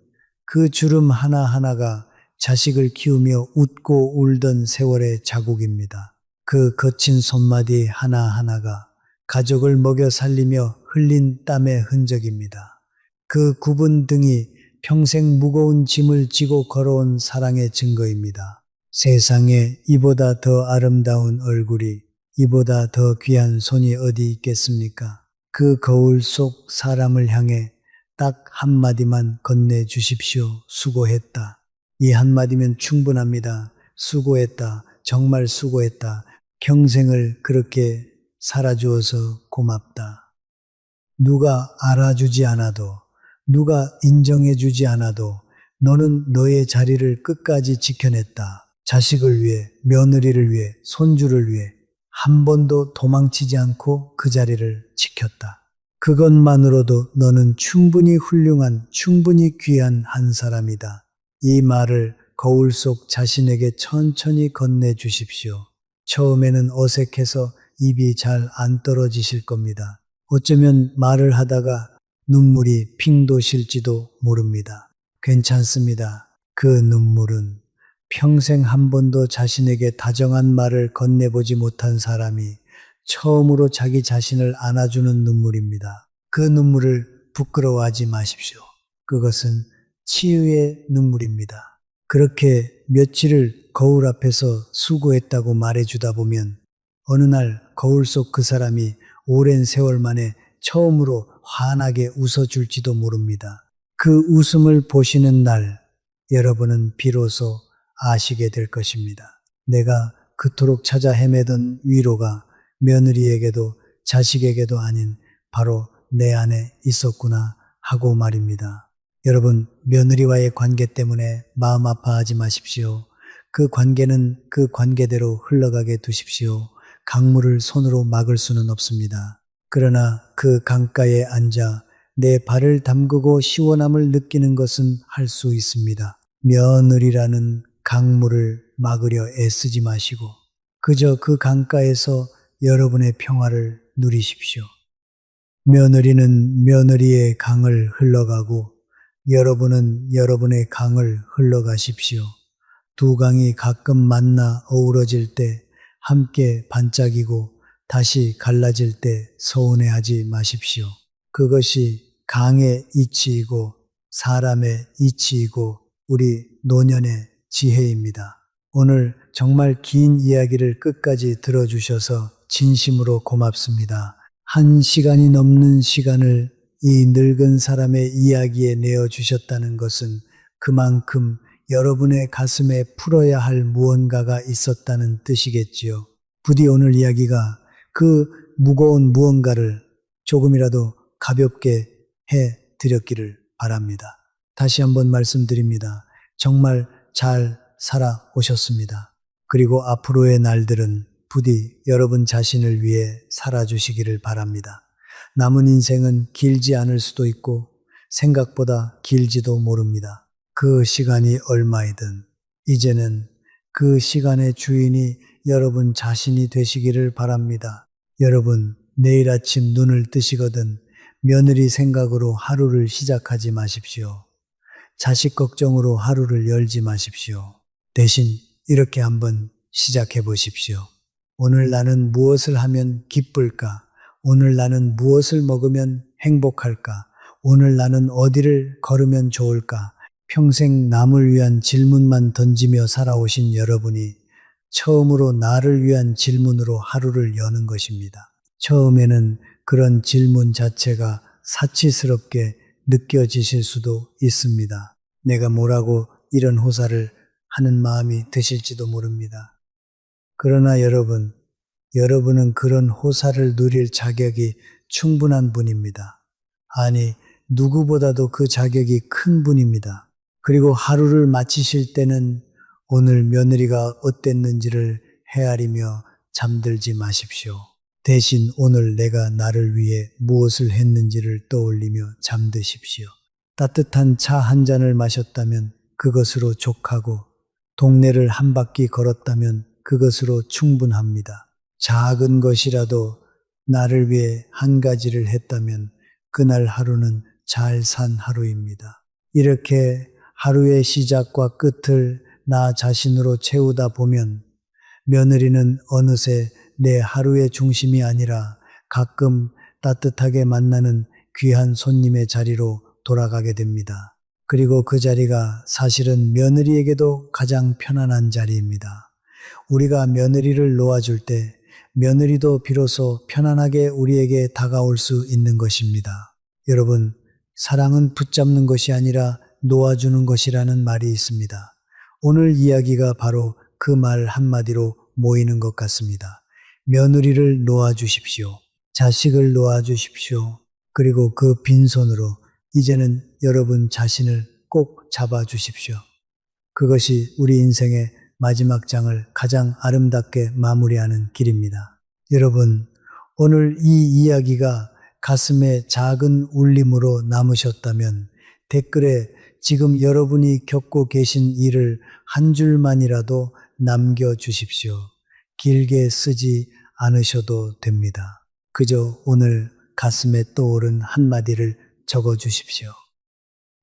S1: 그 주름 하나하나가 자식을 키우며 웃고 울던 세월의 자국입니다. 그 거친 손마디 하나하나가 가족을 먹여 살리며 흘린 땀의 흔적입니다. 그 굽은 등이 평생 무거운 짐을 지고 걸어온 사랑의 증거입니다. 세상에 이보다 더 아름다운 얼굴이, 이보다 더 귀한 손이 어디 있겠습니까? 그 거울 속 사람을 향해 딱 한마디만 건네주십시오. 수고했다. 이 한마디면 충분합니다. 수고했다. 정말 수고했다. 평생을 그렇게 살아주어서 고맙다. 누가 알아주지 않아도, 누가 인정해주지 않아도 너는 너의 자리를 끝까지 지켜냈다. 자식을 위해, 며느리를 위해, 손주를 위해 한 번도 도망치지 않고 그 자리를 지켰다. 그것만으로도 너는 충분히 훌륭한, 충분히 귀한 한 사람이다. 이 말을 거울 속 자신에게 천천히 건네주십시오. 처음에는 어색해서 입이 잘 안 떨어지실 겁니다. 어쩌면 말을 하다가 눈물이 핑 도실지도 모릅니다. 괜찮습니다. 그 눈물은 평생 한 번도 자신에게 다정한 말을 건네보지 못한 사람이 처음으로 자기 자신을 안아주는 눈물입니다. 그 눈물을 부끄러워하지 마십시오. 그것은 치유의 눈물입니다. 그렇게 며칠을 거울 앞에서 수고했다고 말해주다 보면 어느 날 거울 속 그 사람이 오랜 세월 만에 처음으로 환하게 웃어줄지도 모릅니다. 그 웃음을 보시는 날 여러분은 비로소 아시게 될 것입니다. 내가 그토록 찾아 헤매던 위로가 며느리에게도 자식에게도 아닌 바로 내 안에 있었구나 하고 말입니다. 여러분, 며느리와의 관계 때문에 마음 아파하지 마십시오. 그 관계는 그 관계대로 흘러가게 두십시오. 강물을 손으로 막을 수는 없습니다. 그러나 그 강가에 앉아 내 발을 담그고 시원함을 느끼는 것은 할 수 있습니다. 며느리라는 강물을 막으려 애쓰지 마시고 그저 그 강가에서 여러분의 평화를 누리십시오. 며느리는 며느리의 강을 흘러가고 여러분은 여러분의 강을 흘러가십시오. 두 강이 가끔 만나 어우러질 때 함께 반짝이고 다시 갈라질 때 서운해하지 마십시오. 그것이 강의 이치이고 사람의 이치이고 우리 노년의 지혜입니다. 오늘 정말 긴 이야기를 끝까지 들어주셔서 진심으로 고맙습니다. 1시간이 넘는 시간을 이 늙은 사람의 이야기에 내어주셨다는 것은 그만큼 여러분의 가슴에 풀어야 할 무언가가 있었다는 뜻이겠지요. 부디 오늘 이야기가 그 무거운 무언가를 조금이라도 가볍게 해 드렸기를 바랍니다. 다시 한번 말씀드립니다. 정말 잘 살아오셨습니다. 그리고 앞으로의 날들은 부디 여러분 자신을 위해 살아주시기를 바랍니다. 남은 인생은 길지 않을 수도 있고 생각보다 길지도 모릅니다. 그 시간이 얼마이든 이제는 그 시간의 주인이 여러분 자신이 되시기를 바랍니다. 여러분, 내일 아침 눈을 뜨시거든 며느리 생각으로 하루를 시작하지 마십시오. 자식 걱정으로 하루를 열지 마십시오. 대신 이렇게 한번 시작해 보십시오. 오늘 나는 무엇을 하면 기쁠까? 오늘 나는 무엇을 먹으면 행복할까? 오늘 나는 어디를 걸으면 좋을까? 평생 남을 위한 질문만 던지며 살아오신 여러분이 처음으로 나를 위한 질문으로 하루를 여는 것입니다. 처음에는 그런 질문 자체가 사치스럽게 느껴지실 수도 있습니다. 내가 뭐라고 이런 호사를 하는 마음이 드실지도 모릅니다. 그러나 여러분은 그런 호사를 누릴 자격이 충분한 분입니다. 아니, 누구보다도 그 자격이 큰 분입니다. 그리고 하루를 마치실 때는 오늘 며느리가 어땠는지를 헤아리며 잠들지 마십시오. 대신 오늘 내가 나를 위해 무엇을 했는지를 떠올리며 잠드십시오. 따뜻한 차 한 잔을 마셨다면 그것으로 족하고 동네를 한 바퀴 걸었다면 그것으로 충분합니다. 작은 것이라도 나를 위해 한 가지를 했다면 그날 하루는 잘 산 하루입니다. 이렇게 하루의 시작과 끝을 나 자신으로 채우다 보면 며느리는 어느새 내 하루의 중심이 아니라 가끔 따뜻하게 만나는 귀한 손님의 자리로 돌아가게 됩니다. 그리고 그 자리가 사실은 며느리에게도 가장 편안한 자리입니다. 우리가 며느리를 놓아줄 때 며느리도 비로소 편안하게 우리에게 다가올 수 있는 것입니다. 여러분, 사랑은 붙잡는 것이 아니라 놓아주는 것이라는 말이 있습니다. 오늘 이야기가 바로 그 말 한마디로 모이는 것 같습니다. 며느리를 놓아주십시오. 자식을 놓아주십시오. 그리고 그 빈손으로 이제는 여러분 자신을 꼭 잡아주십시오. 그것이 우리 인생의 마지막 장을 가장 아름답게 마무리하는 길입니다. 여러분, 오늘 이 이야기가 가슴에 작은 울림으로 남으셨다면 댓글에 지금 여러분이 겪고 계신 일을 한 줄만이라도 남겨주십시오. 길게 쓰지 않으셔도 됩니다. 그저 오늘 가슴에 떠오른 한마디를 적어주십시오.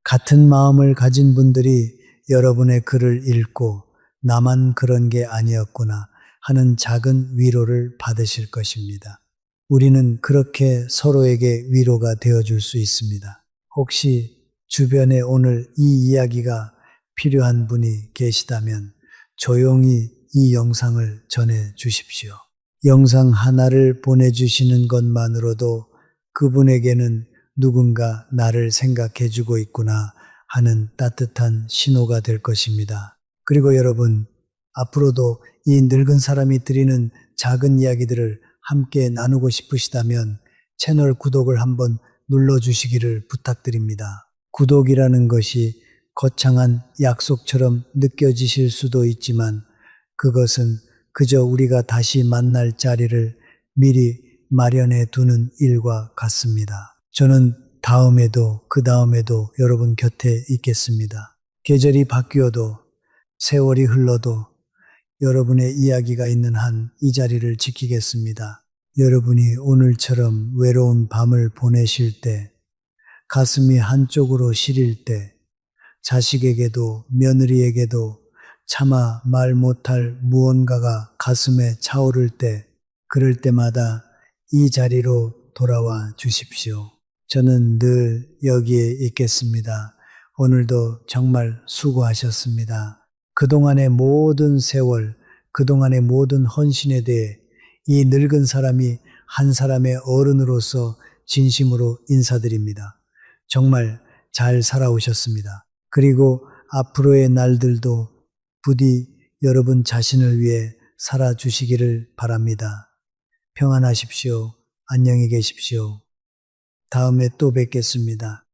S1: 같은 마음을 가진 분들이 여러분의 글을 읽고 나만 그런 게 아니었구나 하는 작은 위로를 받으실 것입니다. 우리는 그렇게 서로에게 위로가 되어줄 수 있습니다. 혹시 주변에 오늘 이 이야기가 필요한 분이 계시다면 조용히 이 영상을 전해 주십시오. 영상 하나를 보내주시는 것만으로도 그분에게는 누군가 나를 생각해 주고 있구나 하는 따뜻한 신호가 될 것입니다. 그리고 여러분, 앞으로도 이 늙은 사람이 드리는 작은 이야기들을 함께 나누고 싶으시다면 채널 구독을 한번 눌러주시기를 부탁드립니다. 구독이라는 것이 거창한 약속처럼 느껴지실 수도 있지만 그것은 그저 우리가 다시 만날 자리를 미리 마련해 두는 일과 같습니다. 저는 다음에도 그 다음에도 여러분 곁에 있겠습니다. 계절이 바뀌어도 세월이 흘러도 여러분의 이야기가 있는 한 이 자리를 지키겠습니다. 여러분이 오늘처럼 외로운 밤을 보내실 때, 가슴이 한쪽으로 시릴 때, 자식에게도 며느리에게도 차마 말 못할 무언가가 가슴에 차오를 때, 그럴 때마다 이 자리로 돌아와 주십시오. 저는 늘 여기에 있겠습니다. 오늘도 정말 수고하셨습니다. 그동안의 모든 세월, 그동안의 모든 헌신에 대해 이 늙은 사람이 한 사람의 어른으로서 진심으로 인사드립니다. 정말 잘 살아오셨습니다. 그리고 앞으로의 날들도 부디 여러분 자신을 위해 살아주시기를 바랍니다. 평안하십시오. 안녕히 계십시오. 다음에 또 뵙겠습니다.